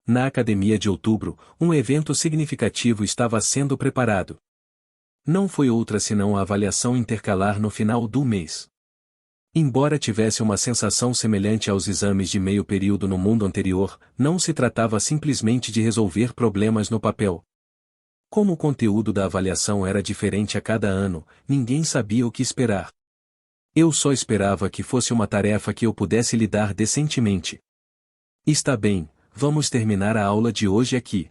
Na academia de outubro, um evento significativo estava sendo preparado. Não foi outra senão a avaliação intercalar no final do mês. Embora tivesse uma sensação semelhante aos exames de meio período no mundo anterior, não se tratava simplesmente de resolver problemas no papel. Como o conteúdo da avaliação era diferente a cada ano, ninguém sabia o que esperar. Eu só esperava que fosse uma tarefa que eu pudesse lidar decentemente. Está bem, vamos terminar a aula de hoje aqui.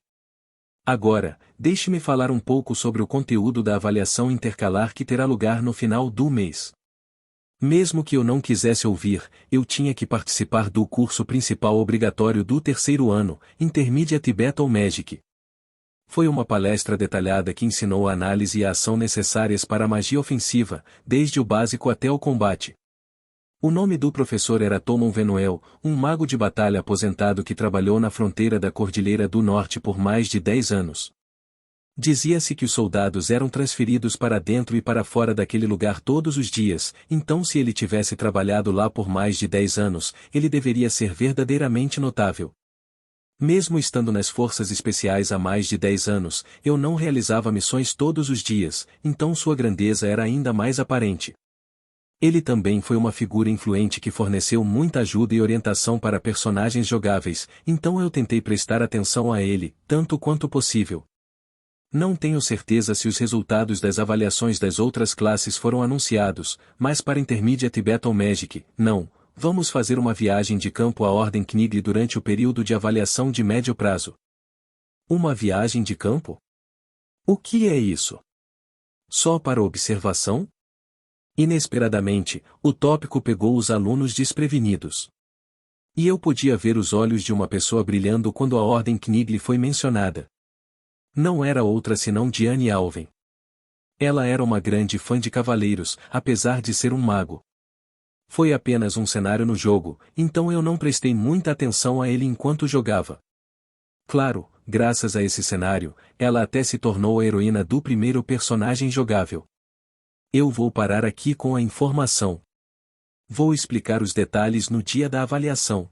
Agora, deixe-me falar um pouco sobre o conteúdo da avaliação intercalar que terá lugar no final do mês. Mesmo que eu não quisesse ouvir, eu tinha que participar do curso principal obrigatório do terceiro ano, Intermediate Battle Magic. Foi uma palestra detalhada que ensinou a análise e a ação necessárias para a magia ofensiva, desde o básico até o combate. O nome do professor era Tomon Venuel, um mago de batalha aposentado que trabalhou na fronteira da Cordilheira do Norte por mais de 10 anos. Dizia-se que os soldados eram transferidos para dentro e para fora daquele lugar todos os dias, então se ele tivesse trabalhado lá por mais de 10 anos, ele deveria ser verdadeiramente notável. Mesmo estando nas forças especiais há mais de 10 anos, eu não realizava missões todos os dias, então sua grandeza era ainda mais aparente. Ele também foi uma figura influente que forneceu muita ajuda e orientação para personagens jogáveis, então eu tentei prestar atenção a ele, tanto quanto possível. Não tenho certeza se os resultados das avaliações das outras classes foram anunciados, mas para Intermediate Battle Magic, não. Vamos fazer uma viagem de campo à Ordem Knigli durante o período de avaliação de médio prazo. Uma viagem de campo? O que é isso? Só para observação? Inesperadamente, o tópico pegou os alunos desprevenidos. E eu podia ver os olhos de uma pessoa brilhando quando a Ordem Knigli foi mencionada. Não era outra senão Diane Alven. Ela era uma grande fã de cavaleiros, apesar de ser um mago. Foi apenas um cenário no jogo, então eu não prestei muita atenção a ele enquanto jogava. Claro, graças a esse cenário, ela até se tornou a heroína do primeiro personagem jogável. Eu vou parar aqui com a informação. Vou explicar os detalhes no dia da avaliação.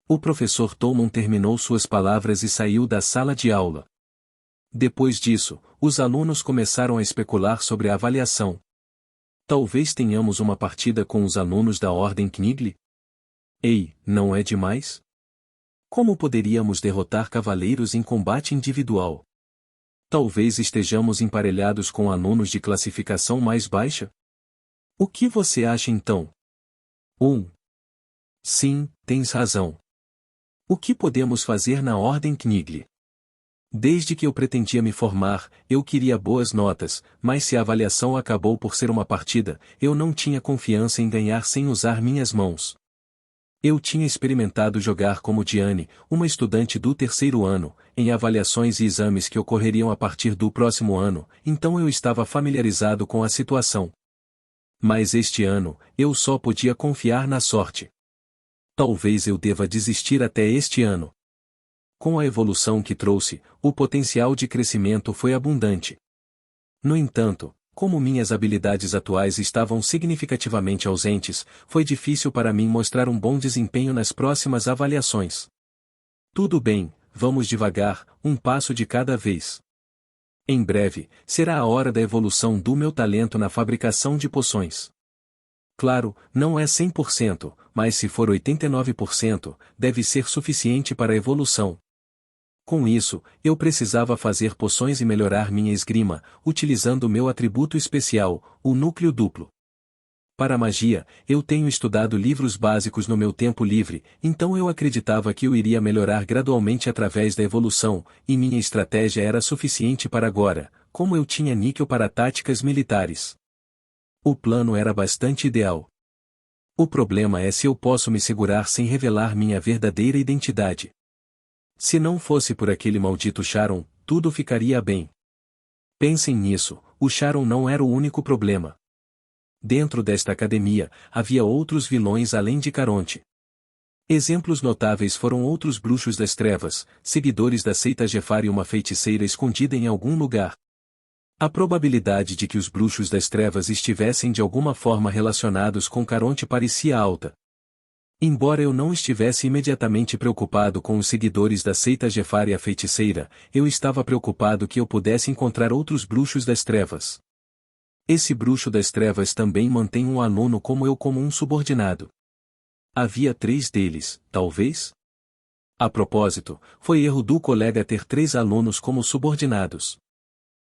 O professor Tomon terminou suas palavras e saiu da sala de aula. Depois disso, os alunos começaram a especular sobre a avaliação. Talvez tenhamos uma partida com os alunos da Ordem Knigli? Ei, não é demais? Como poderíamos derrotar cavaleiros em combate individual? Talvez estejamos emparelhados com alunos de classificação mais baixa? O que você acha então? Sim, tens razão. O que podemos fazer na Ordem Knigli? Desde que eu pretendia me formar, eu queria boas notas, mas se a avaliação acabou por ser uma partida, eu não tinha confiança em ganhar sem usar minhas mãos. Eu tinha experimentado jogar como Diane, uma estudante do terceiro ano, em avaliações e exames que ocorreriam a partir do próximo ano, então eu estava familiarizado com a situação. Mas este ano, eu só podia confiar na sorte. Talvez eu deva desistir até este ano. Com a evolução que trouxe, o potencial de crescimento foi abundante. No entanto, como minhas habilidades atuais estavam significativamente ausentes, foi difícil para mim mostrar um bom desempenho nas próximas avaliações. Tudo bem, vamos devagar, um passo de cada vez. Em breve, será a hora da evolução do meu talento na fabricação de poções. Claro, não é 100%, mas se for 89%, deve ser suficiente para a evolução. Com isso, eu precisava fazer poções e melhorar minha esgrima, utilizando meu atributo especial, o núcleo duplo. Para a magia, eu tenho estudado livros básicos no meu tempo livre, então eu acreditava que eu iria melhorar gradualmente através da evolução, e minha estratégia era suficiente para agora, como eu tinha níquel para táticas militares. O plano era bastante ideal. O problema é se eu posso me segurar sem revelar minha verdadeira identidade. Se não fosse por aquele maldito Charon, tudo ficaria bem. Pensem nisso, o Charon não era o único problema. Dentro desta academia, havia outros vilões além de Caronte. Exemplos notáveis foram outros bruxos das trevas, seguidores da seita Jefar e uma feiticeira escondida em algum lugar. A probabilidade de que os bruxos das trevas estivessem de alguma forma relacionados com Caronte parecia alta. Embora eu não estivesse imediatamente preocupado com os seguidores da seita Jefar e a feiticeira, eu estava preocupado que eu pudesse encontrar outros bruxos das trevas. Esse bruxo das trevas também mantém um aluno como eu como um subordinado. Havia 3 deles, talvez? A propósito, foi erro do colega ter 3 alunos como subordinados.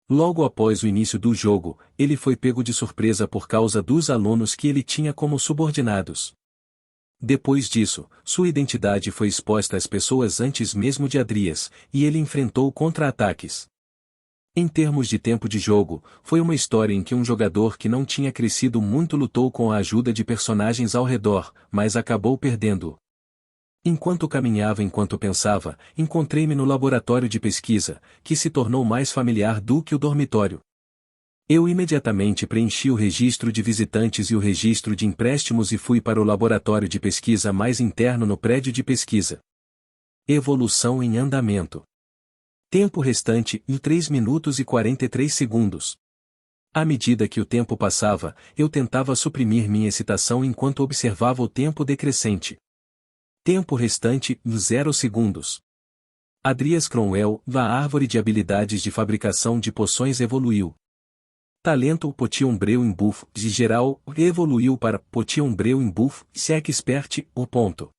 Logo após o início do jogo, ele foi pego de surpresa por causa dos alunos que ele tinha como subordinados. Depois disso, sua identidade foi exposta às pessoas antes mesmo de Adrias, e ele enfrentou contra-ataques. Em termos de tempo de jogo, foi uma história em que um jogador que não tinha crescido muito lutou com a ajuda de personagens ao redor, mas acabou perdendo. Enquanto caminhava enquanto pensava, encontrei-me no laboratório de pesquisa, que se tornou mais familiar do que o dormitório. Eu imediatamente preenchi o registro de visitantes e o registro de empréstimos e fui para o laboratório de pesquisa mais interno no prédio de pesquisa. Evolução em andamento. Tempo restante, 3 minutos e 43 segundos. À medida que o tempo passava, eu tentava suprimir minha excitação enquanto observava o tempo decrescente. Tempo restante, 0 segundos. Adrias Cromwell, a árvore de habilidades de fabricação de poções evoluiu. Talento Potion Breu em Buff, de geral, evoluiu para Potion Breu em Buff, se expert, o ponto.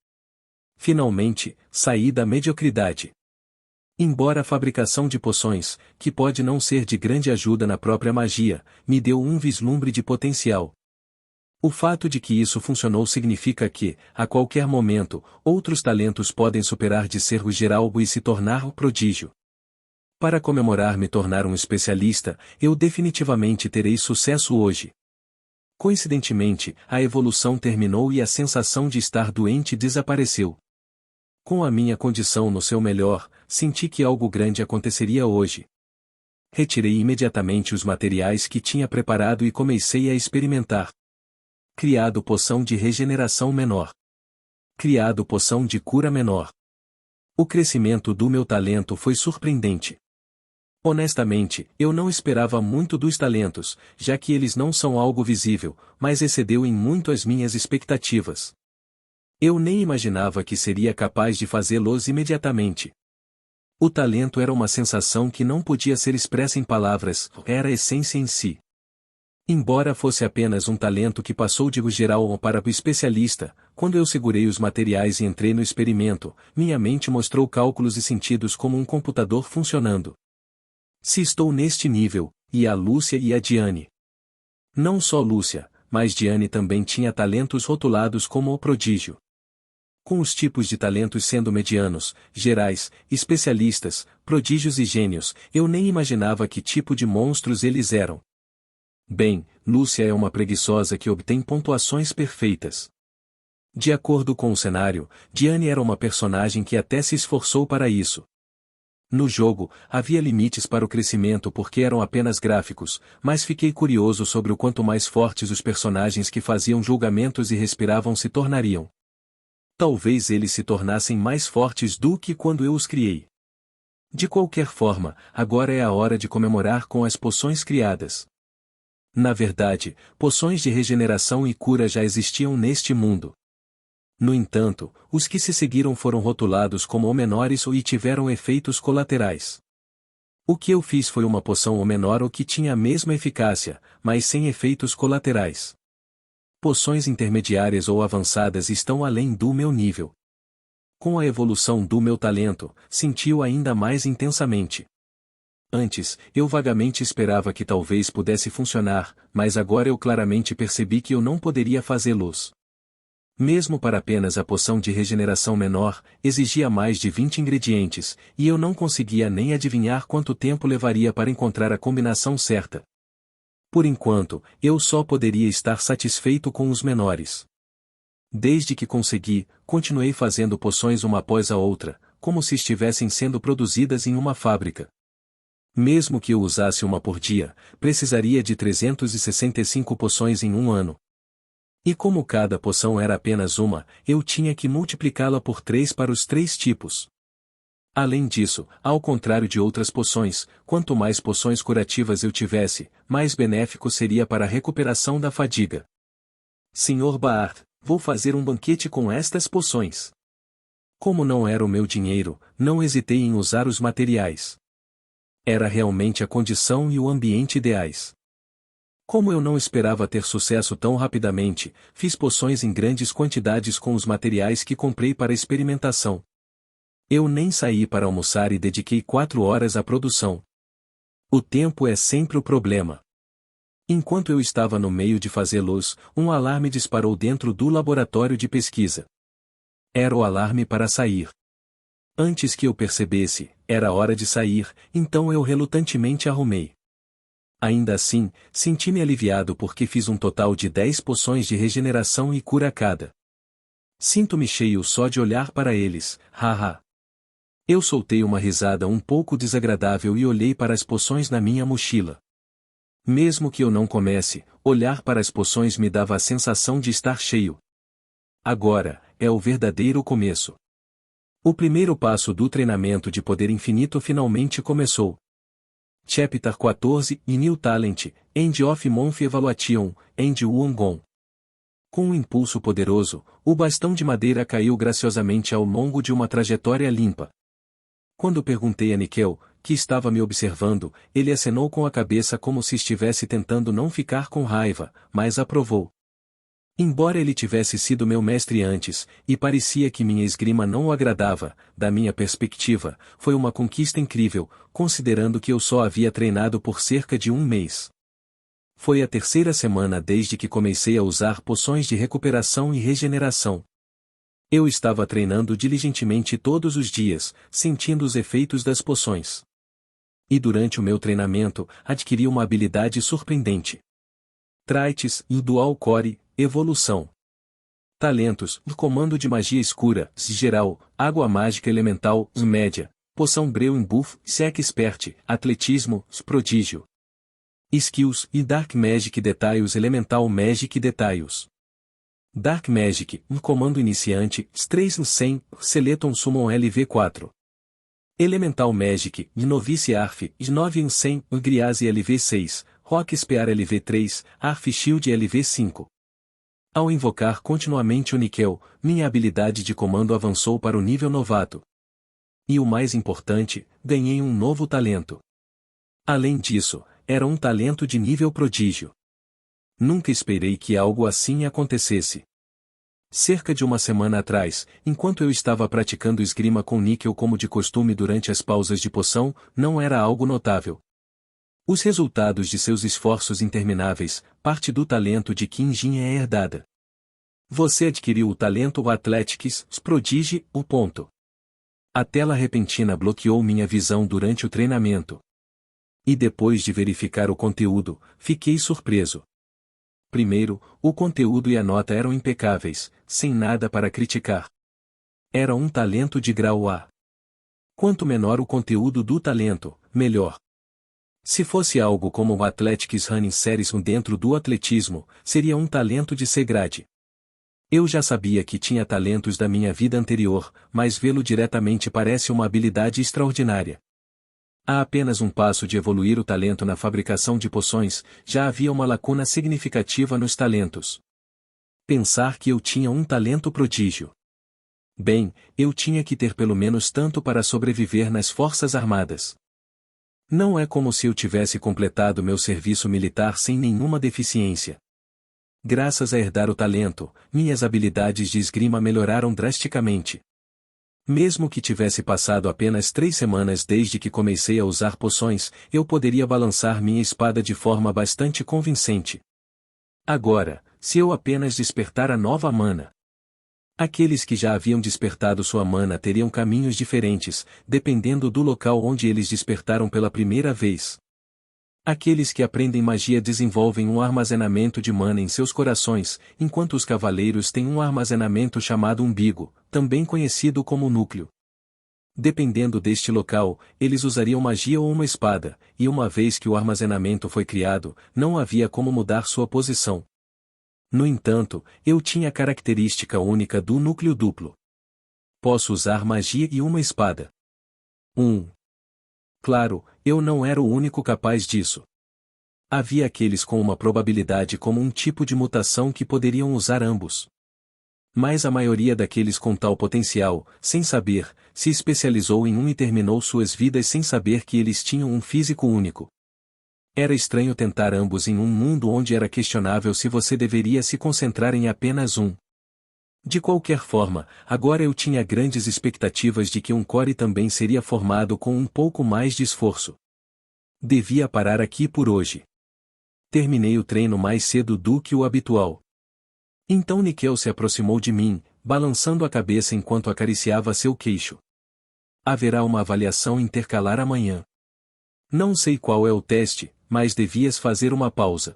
Finalmente, saí da mediocridade. Embora a fabricação de poções, que pode não ser de grande ajuda na própria magia, me deu um vislumbre de potencial. O fato de que isso funcionou significa que, a qualquer momento, outros talentos podem superar de ser o geral e se tornar o prodígio. Para comemorar me tornar um especialista, eu definitivamente terei sucesso hoje. Coincidentemente, a evolução terminou e a sensação de estar doente desapareceu. Com a minha condição no seu melhor, senti que algo grande aconteceria hoje. Retirei imediatamente os materiais que tinha preparado e comecei a experimentar. Criado poção de regeneração menor. Criado poção de cura menor. O crescimento do meu talento foi surpreendente. Honestamente, eu não esperava muito dos talentos, já que eles não são algo visível, mas excedeu em muito as minhas expectativas. Eu nem imaginava que seria capaz de fazê-los imediatamente. O talento era uma sensação que não podia ser expressa em palavras, era a essência em si. Embora fosse apenas um talento que passou de geral para o especialista, quando eu segurei os materiais e entrei no experimento, minha mente mostrou cálculos e sentidos como um computador funcionando. Se estou neste nível, e a Lúcia e a Diane. Não só Lúcia, mas Diane também tinha talentos rotulados como o prodígio. Com os tipos de talentos sendo medianos, gerais, especialistas, prodígios e gênios, eu nem imaginava que tipo de monstros eles eram. Bem, Lúcia é uma preguiçosa que obtém pontuações perfeitas. De acordo com o cenário, Diane era uma personagem que até se esforçou para isso. No jogo, havia limites para o crescimento porque eram apenas gráficos, mas fiquei curioso sobre o quanto mais fortes os personagens que faziam julgamentos e respiravam se tornariam. Talvez eles se tornassem mais fortes do que quando eu os criei. De qualquer forma, agora é a hora de comemorar com as poções criadas. Na verdade, poções de regeneração e cura já existiam neste mundo. No entanto, os que se seguiram foram rotulados como o menores e tiveram efeitos colaterais. O que eu fiz foi uma poção o menor que tinha a mesma eficácia, mas sem efeitos colaterais. Poções intermediárias ou avançadas estão além do meu nível. Com a evolução do meu talento, senti-o ainda mais intensamente. Antes, eu vagamente esperava que talvez pudesse funcionar, mas agora eu claramente percebi que eu não poderia fazê-los. Mesmo para apenas a poção de regeneração menor, exigia mais de 20 ingredientes, e eu não conseguia nem adivinhar quanto tempo levaria para encontrar a combinação certa. Por enquanto, eu só poderia estar satisfeito com os menores. Desde que consegui, continuei fazendo poções uma após a outra, como se estivessem sendo produzidas em uma fábrica. Mesmo que eu usasse uma por dia, precisaria de 365 poções em um ano. E como cada poção era apenas uma, eu tinha que multiplicá-la por 3 para os 3 tipos. Além disso, ao contrário de outras poções, quanto mais poções curativas eu tivesse, mais benéfico seria para a recuperação da fadiga. Sr. Bart, vou fazer um banquete com estas poções. Como não era o meu dinheiro, não hesitei em usar os materiais. Era realmente a condição e o ambiente ideais. Como eu não esperava ter sucesso tão rapidamente, fiz poções em grandes quantidades com os materiais que comprei para experimentação. Eu nem saí para almoçar e dediquei 4 horas à produção. O tempo é sempre o problema. Enquanto eu estava no meio de fazê-los, um alarme disparou dentro do laboratório de pesquisa. Era o alarme para sair. Antes que eu percebesse, era hora de sair, então eu relutantemente arrumei. Ainda assim, senti-me aliviado porque fiz um total de 10 poções de regeneração e cura cada. Sinto-me cheio só de olhar para eles, haha. Eu soltei uma risada um pouco desagradável e olhei para as poções na minha mochila. Mesmo que eu não comece, olhar para as poções me dava a sensação de estar cheio. Agora, é o verdadeiro começo. O primeiro passo do treinamento de poder infinito finalmente começou. Chapter 14, New Talent, End of Month Evaluation, End Wongon. Com um impulso poderoso, o bastão de madeira caiu graciosamente ao longo de uma trajetória limpa. Quando perguntei a Nickel, que estava me observando, ele acenou com a cabeça como se estivesse tentando não ficar com raiva, mas aprovou. Embora ele tivesse sido meu mestre antes, e parecia que minha esgrima não o agradava, da minha perspectiva, foi uma conquista incrível, considerando que eu só havia treinado por cerca de um mês. Foi a 3ª semana desde que comecei a usar poções de recuperação e regeneração. Eu estava treinando diligentemente todos os dias, sentindo os efeitos das poções. E durante o meu treinamento, adquiri uma habilidade surpreendente. Traits, Dual Core, Evolução. Talentos, Comando de Magia Escura, Geral, Água Mágica Elemental, Média, Poção Breu em Buff, Sec Expert, Atletismo, Prodígio. Skills, e Dark Magic Details Elemental Magic Details. Dark Magic, Comando Iniciante, 3 no 100, Seleton Summon LV4. Elemental Magic, Novice Arf, 9 em 100, Griase LV6, Rock Spear LV3, Arf Shield LV5. Ao invocar continuamente o Nickel, minha habilidade de comando avançou para o nível novato. E o mais importante, ganhei um novo talento. Além disso, era um talento de nível prodígio. Nunca esperei que algo assim acontecesse. Cerca de uma semana atrás, enquanto eu estava praticando esgrima com Nickel como de costume durante as pausas de poção, não era algo notável. Os resultados de seus esforços intermináveis, parte do talento de Qin Jin é herdada. Você adquiriu o talento Athletics, Prodigy, o ponto. A tela repentina bloqueou minha visão durante o treinamento. E depois de verificar o conteúdo, fiquei surpreso. Primeiro, o conteúdo e a nota eram impecáveis, sem nada para criticar. Era um talento de grau A. Quanto menor o conteúdo do talento, melhor. Se fosse algo como o Athletics Running Series 1 dentro do atletismo, seria um talento de C grade. Eu já sabia que tinha talentos da minha vida anterior, mas vê-lo diretamente parece uma habilidade extraordinária. Há apenas um passo de evoluir o talento na fabricação de poções, já havia uma lacuna significativa nos talentos. Pensar que eu tinha um talento prodígio. Bem, eu tinha que ter pelo menos tanto para sobreviver nas Forças Armadas. Não é como se eu tivesse completado meu serviço militar sem nenhuma deficiência. Graças a herdar o talento, minhas habilidades de esgrima melhoraram drasticamente. Mesmo que tivesse passado apenas 3 semanas desde que comecei a usar poções, eu poderia balançar minha espada de forma bastante convincente. Agora, se eu apenas despertar a nova mana. Aqueles que já haviam despertado sua mana teriam caminhos diferentes, dependendo do local onde eles despertaram pela primeira vez. Aqueles que aprendem magia desenvolvem um armazenamento de mana em seus corações, enquanto os cavaleiros têm um armazenamento chamado umbigo, também conhecido como núcleo. Dependendo deste local, eles usariam magia ou uma espada, e uma vez que o armazenamento foi criado, não havia como mudar sua posição. No entanto, eu tinha a característica única do núcleo duplo. Posso usar magia e uma espada. Claro, eu não era o único capaz disso. Havia aqueles com uma probabilidade como um tipo de mutação que poderiam usar ambos. Mas a maioria daqueles com tal potencial, sem saber, se especializou em um e terminou suas vidas sem saber que eles tinham um físico único. Era estranho tentar ambos em um mundo onde era questionável se você deveria se concentrar em apenas um. De qualquer forma, agora eu tinha grandes expectativas de que um core também seria formado com um pouco mais de esforço. Devia parar aqui por hoje. Terminei o treino mais cedo do que o habitual. Então Nickel se aproximou de mim, balançando a cabeça enquanto acariciava seu queixo. Haverá uma avaliação intercalar amanhã. Não sei qual é o teste, mas devias fazer uma pausa.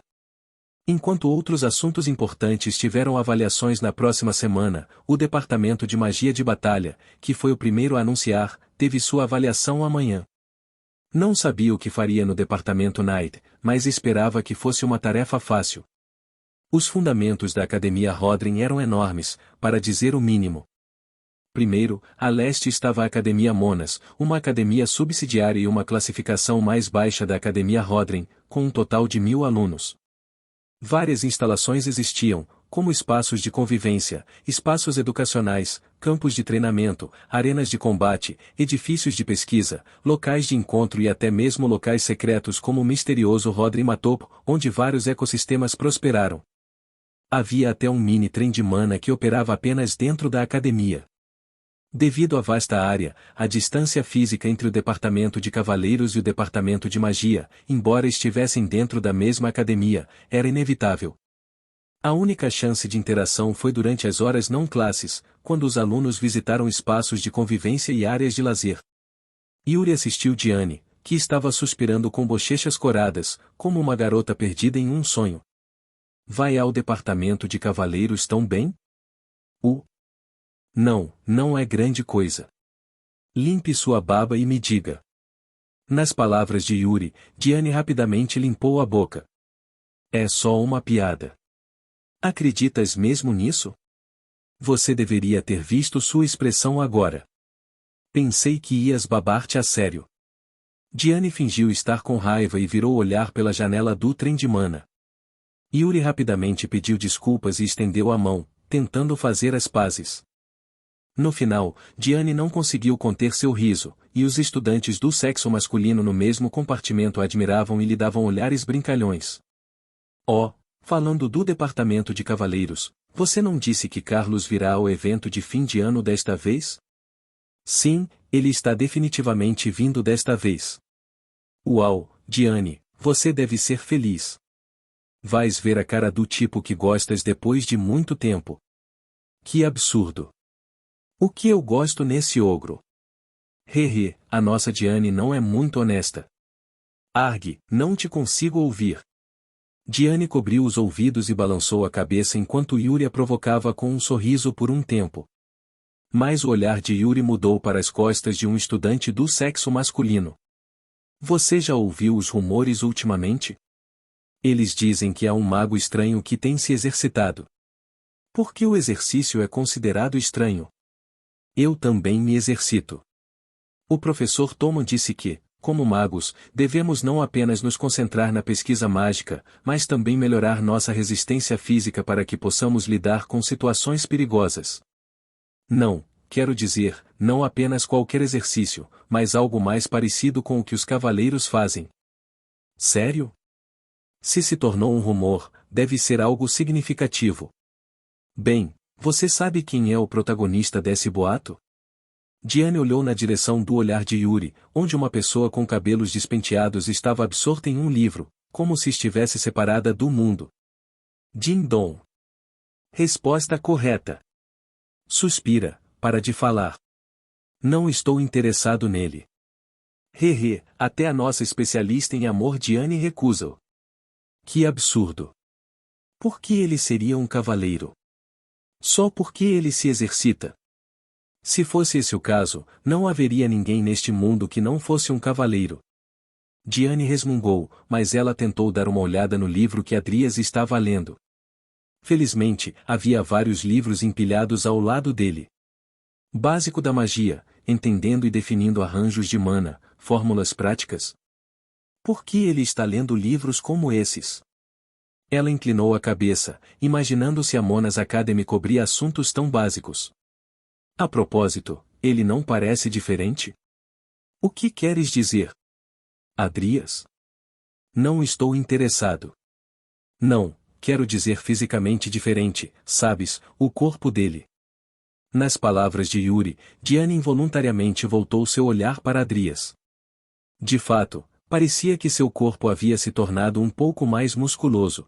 Enquanto outros assuntos importantes tiveram avaliações na próxima semana, o Departamento de Magia de Batalha, que foi o primeiro a anunciar, teve sua avaliação amanhã. Não sabia o que faria no Departamento Night, mas esperava que fosse uma tarefa fácil. Os fundamentos da Academia Rodrin eram enormes, para dizer o mínimo. Primeiro, a leste estava a Academia Monas, uma academia subsidiária e uma classificação mais baixa da Academia Rodrin, com um total de 1000 alunos. Várias instalações existiam, como espaços de convivência, espaços educacionais, campos de treinamento, arenas de combate, edifícios de pesquisa, locais de encontro e até mesmo locais secretos como o misterioso Rodrin Matop, onde vários ecossistemas prosperaram. Havia até um mini-trem de mana que operava apenas dentro da academia. Devido à vasta área, a distância física entre o departamento de cavaleiros e o departamento de magia, embora estivessem dentro da mesma academia, era inevitável. A única chance de interação foi durante as horas não classes, quando os alunos visitaram espaços de convivência e áreas de lazer. Yuri assistiu Diane, que estava suspirando com bochechas coradas, como uma garota perdida em um sonho. Vai ao departamento de cavaleiros tão bem? Não, não é grande coisa. Limpe sua baba e me diga. Nas palavras de Yuri, Diane rapidamente limpou a boca. É só uma piada. Acreditas mesmo nisso? Você deveria ter visto sua expressão agora. Pensei que ias babar-te a sério. Diane fingiu estar com raiva e virou olhar pela janela do trem de mana. Yuri rapidamente pediu desculpas e estendeu a mão, tentando fazer as pazes. No final, Diane não conseguiu conter seu riso, e os estudantes do sexo masculino no mesmo compartimento a admiravam e lhe davam olhares brincalhões. Falando do departamento de cavaleiros, você não disse que Carlos virá ao evento de fim de ano desta vez? Sim, ele está definitivamente vindo desta vez. Uau, Diane, você deve ser feliz. Vais ver a cara do tipo que gostas depois de muito tempo. Que absurdo! O que eu gosto nesse ogro? Hehe, a nossa Diane não é muito honesta. Argue, não te consigo ouvir. Diane cobriu os ouvidos e balançou a cabeça enquanto Yuri a provocava com um sorriso por um tempo. Mas o olhar de Yuri mudou para as costas de um estudante do sexo masculino. Você já ouviu os rumores ultimamente? Eles dizem que há um mago estranho que tem se exercitado. Por que o exercício é considerado estranho? Eu também me exercito. O professor Toman disse que, como magos, devemos não apenas nos concentrar na pesquisa mágica, mas também melhorar nossa resistência física para que possamos lidar com situações perigosas. Não, quero dizer, não apenas qualquer exercício, mas algo mais parecido com o que os cavaleiros fazem. Sério? Se tornou um rumor, deve ser algo significativo. Bem, você sabe quem é o protagonista desse boato? Diane olhou na direção do olhar de Yuri, onde uma pessoa com cabelos despenteados estava absorta em um livro, como se estivesse separada do mundo. Ding-dong. Resposta correta. Suspira, para de falar. Não estou interessado nele. Hehe, até a nossa especialista em amor Diane recusa-o. Que absurdo. Por que ele seria um cavaleiro? Só porque ele se exercita. Se fosse esse o caso, não haveria ninguém neste mundo que não fosse um cavaleiro. Diane resmungou, mas ela tentou dar uma olhada no livro que Adrias estava lendo. Felizmente, havia vários livros empilhados ao lado dele. Básico da magia, entendendo e definindo arranjos de mana, fórmulas práticas. Por que ele está lendo livros como esses? Ela inclinou a cabeça, imaginando se a Monas Academy cobria assuntos tão básicos. A propósito, ele não parece diferente? O que queres dizer? Adrias? Não estou interessado. Não, quero dizer fisicamente diferente, sabes, o corpo dele. Nas palavras de Yuri, Diane involuntariamente voltou seu olhar para Adrias. De fato, parecia que seu corpo havia se tornado um pouco mais musculoso.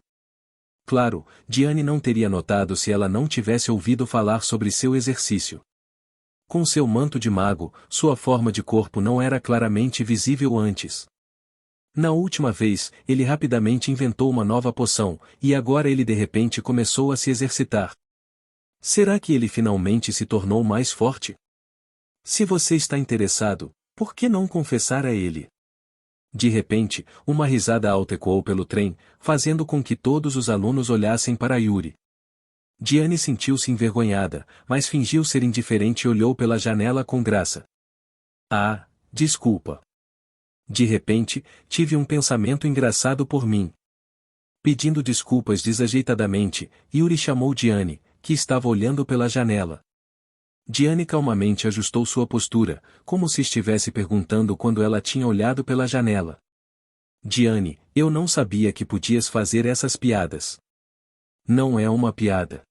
Claro, Diane não teria notado se ela não tivesse ouvido falar sobre seu exercício. Com seu manto de mago, sua forma de corpo não era claramente visível antes. Na última vez, ele rapidamente inventou uma nova poção, e agora ele de repente começou a se exercitar. Será que ele finalmente se tornou mais forte? Se você está interessado, por que não confessar a ele? De repente, uma risada alta ecoou pelo trem, fazendo com que todos os alunos olhassem para Yuri. Diane sentiu-se envergonhada, mas fingiu ser indiferente e olhou pela janela com graça. Ah, desculpa. De repente, tive um pensamento engraçado por mim. Pedindo desculpas desajeitadamente, Yuri chamou Diane, que estava olhando pela janela. Diane calmamente ajustou sua postura, como se estivesse perguntando quando ela tinha olhado pela janela. Diane, eu não sabia que podias fazer essas piadas. Não é uma piada.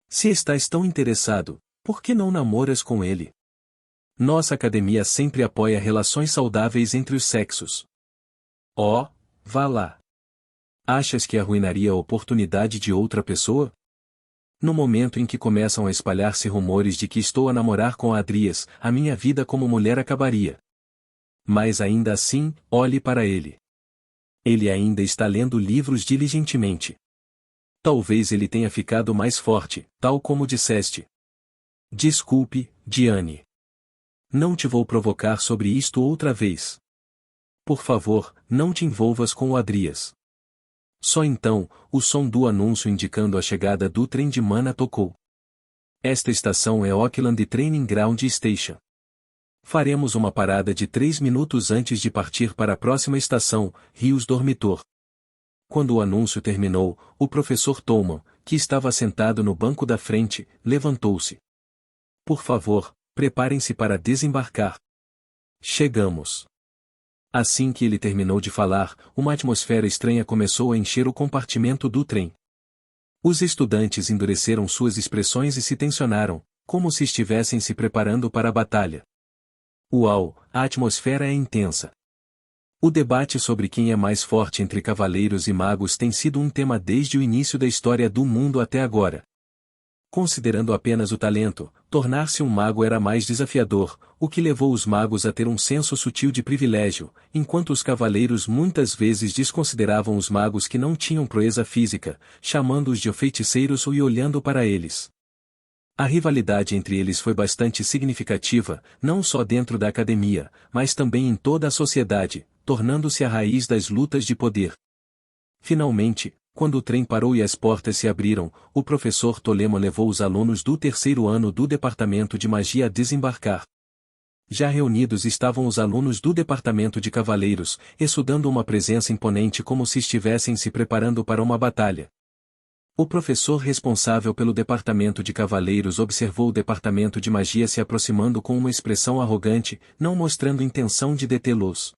Se estás tão interessado, por que não namoras com ele? Nossa academia sempre apoia relações saudáveis entre os sexos. Oh, vá lá. Achas que arruinaria a oportunidade de outra pessoa? No momento em que começam a espalhar-se rumores de que estou a namorar com a Adrias, a minha vida como mulher acabaria. Mas ainda assim, olhe para ele. Ele ainda está lendo livros diligentemente. Talvez ele tenha ficado mais forte, tal como disseste. Desculpe, Diane. Não te vou provocar sobre isto outra vez. Por favor, não te envolvas com o Adrias. Só então, o som do anúncio indicando a chegada do trem de Mana tocou. Esta estação é Auckland Training Ground Station. Faremos uma parada de 3 minutos antes de partir para a próxima estação, Rios Dormitor. Quando o anúncio terminou, o professor Toman, que estava sentado no banco da frente, levantou-se. Por favor, preparem-se para desembarcar. Chegamos. Assim que ele terminou de falar, uma atmosfera estranha começou a encher o compartimento do trem. Os estudantes endureceram suas expressões e se tensionaram, como se estivessem se preparando para a batalha. Uau, a atmosfera é intensa. O debate sobre quem é mais forte entre cavaleiros e magos tem sido um tema desde o início da história do mundo até agora. Considerando apenas o talento, tornar-se um mago era mais desafiador, o que levou os magos a ter um senso sutil de privilégio, enquanto os cavaleiros muitas vezes desconsideravam os magos que não tinham proeza física, chamando-os de feiticeiros e olhando para eles. A rivalidade entre eles foi bastante significativa, não só dentro da academia, mas também em toda a sociedade, tornando-se a raiz das lutas de poder. Finalmente, quando o trem parou e as portas se abriram, o professor Tolema levou os alunos do terceiro ano do Departamento de Magia a desembarcar. Já reunidos estavam os alunos do Departamento de Cavaleiros, estudando uma presença imponente como se estivessem se preparando para uma batalha. O professor responsável pelo Departamento de Cavaleiros observou o Departamento de Magia se aproximando com uma expressão arrogante, não mostrando intenção de detê-los.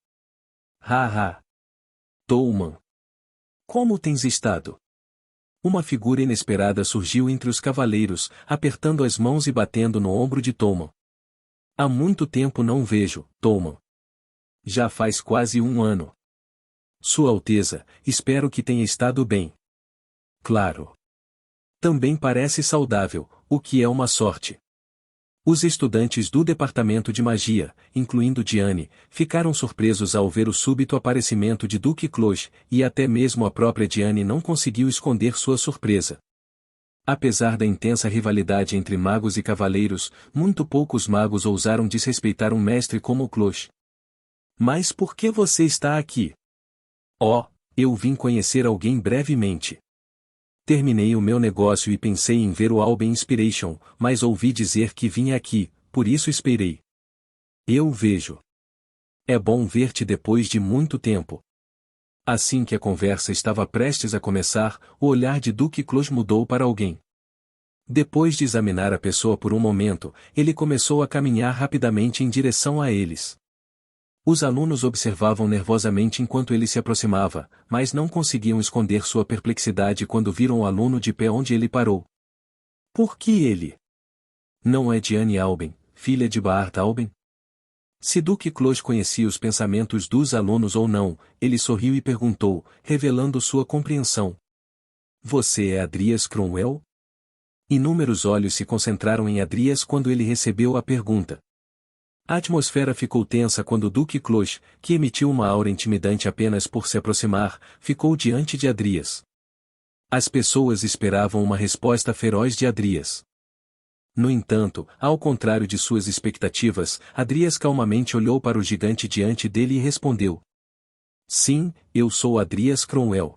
Ha! Tolman! Como tens estado? Uma figura inesperada surgiu entre os cavaleiros, apertando as mãos e batendo no ombro de Tolman. Há muito tempo não vejo, Tolman. Já faz quase um ano. Sua Alteza, espero que tenha estado bem. Claro. Também parece saudável, o que é uma sorte. Os estudantes do Departamento de Magia, incluindo Diane, ficaram surpresos ao ver o súbito aparecimento de Duke Cloche, e até mesmo a própria Diane não conseguiu esconder sua surpresa. Apesar da intensa rivalidade entre magos e cavaleiros, muito poucos magos ousaram desrespeitar um mestre como o Cloche. Mas por que você está aqui? Oh, eu vim conhecer alguém brevemente. Terminei o meu negócio e pensei em ver o Alben Inspiration, mas ouvi dizer que vinha aqui, por isso esperei. Eu vejo. É bom ver-te depois de muito tempo. Assim que a conversa estava prestes a começar, o olhar de Duke Cloche mudou para alguém. Depois de examinar a pessoa por um momento, ele começou a caminhar rapidamente em direção a eles. Os alunos observavam nervosamente enquanto ele se aproximava, mas não conseguiam esconder sua perplexidade quando viram o aluno de pé onde ele parou. Por que ele? Não é Diane Alben, filha de Bart Alben? Se Duke Cloche conhecia os pensamentos dos alunos ou não, ele sorriu e perguntou, revelando sua compreensão. Você é Adrias Cromwell? Inúmeros olhos se concentraram em Adrias quando ele recebeu a pergunta. A atmosfera ficou tensa quando Duke Cloche, que emitiu uma aura intimidante apenas por se aproximar, ficou diante de Adrias. As pessoas esperavam uma resposta feroz de Adrias. No entanto, ao contrário de suas expectativas, Adrias calmamente olhou para o gigante diante dele e respondeu. Sim, eu sou Adrias Cromwell.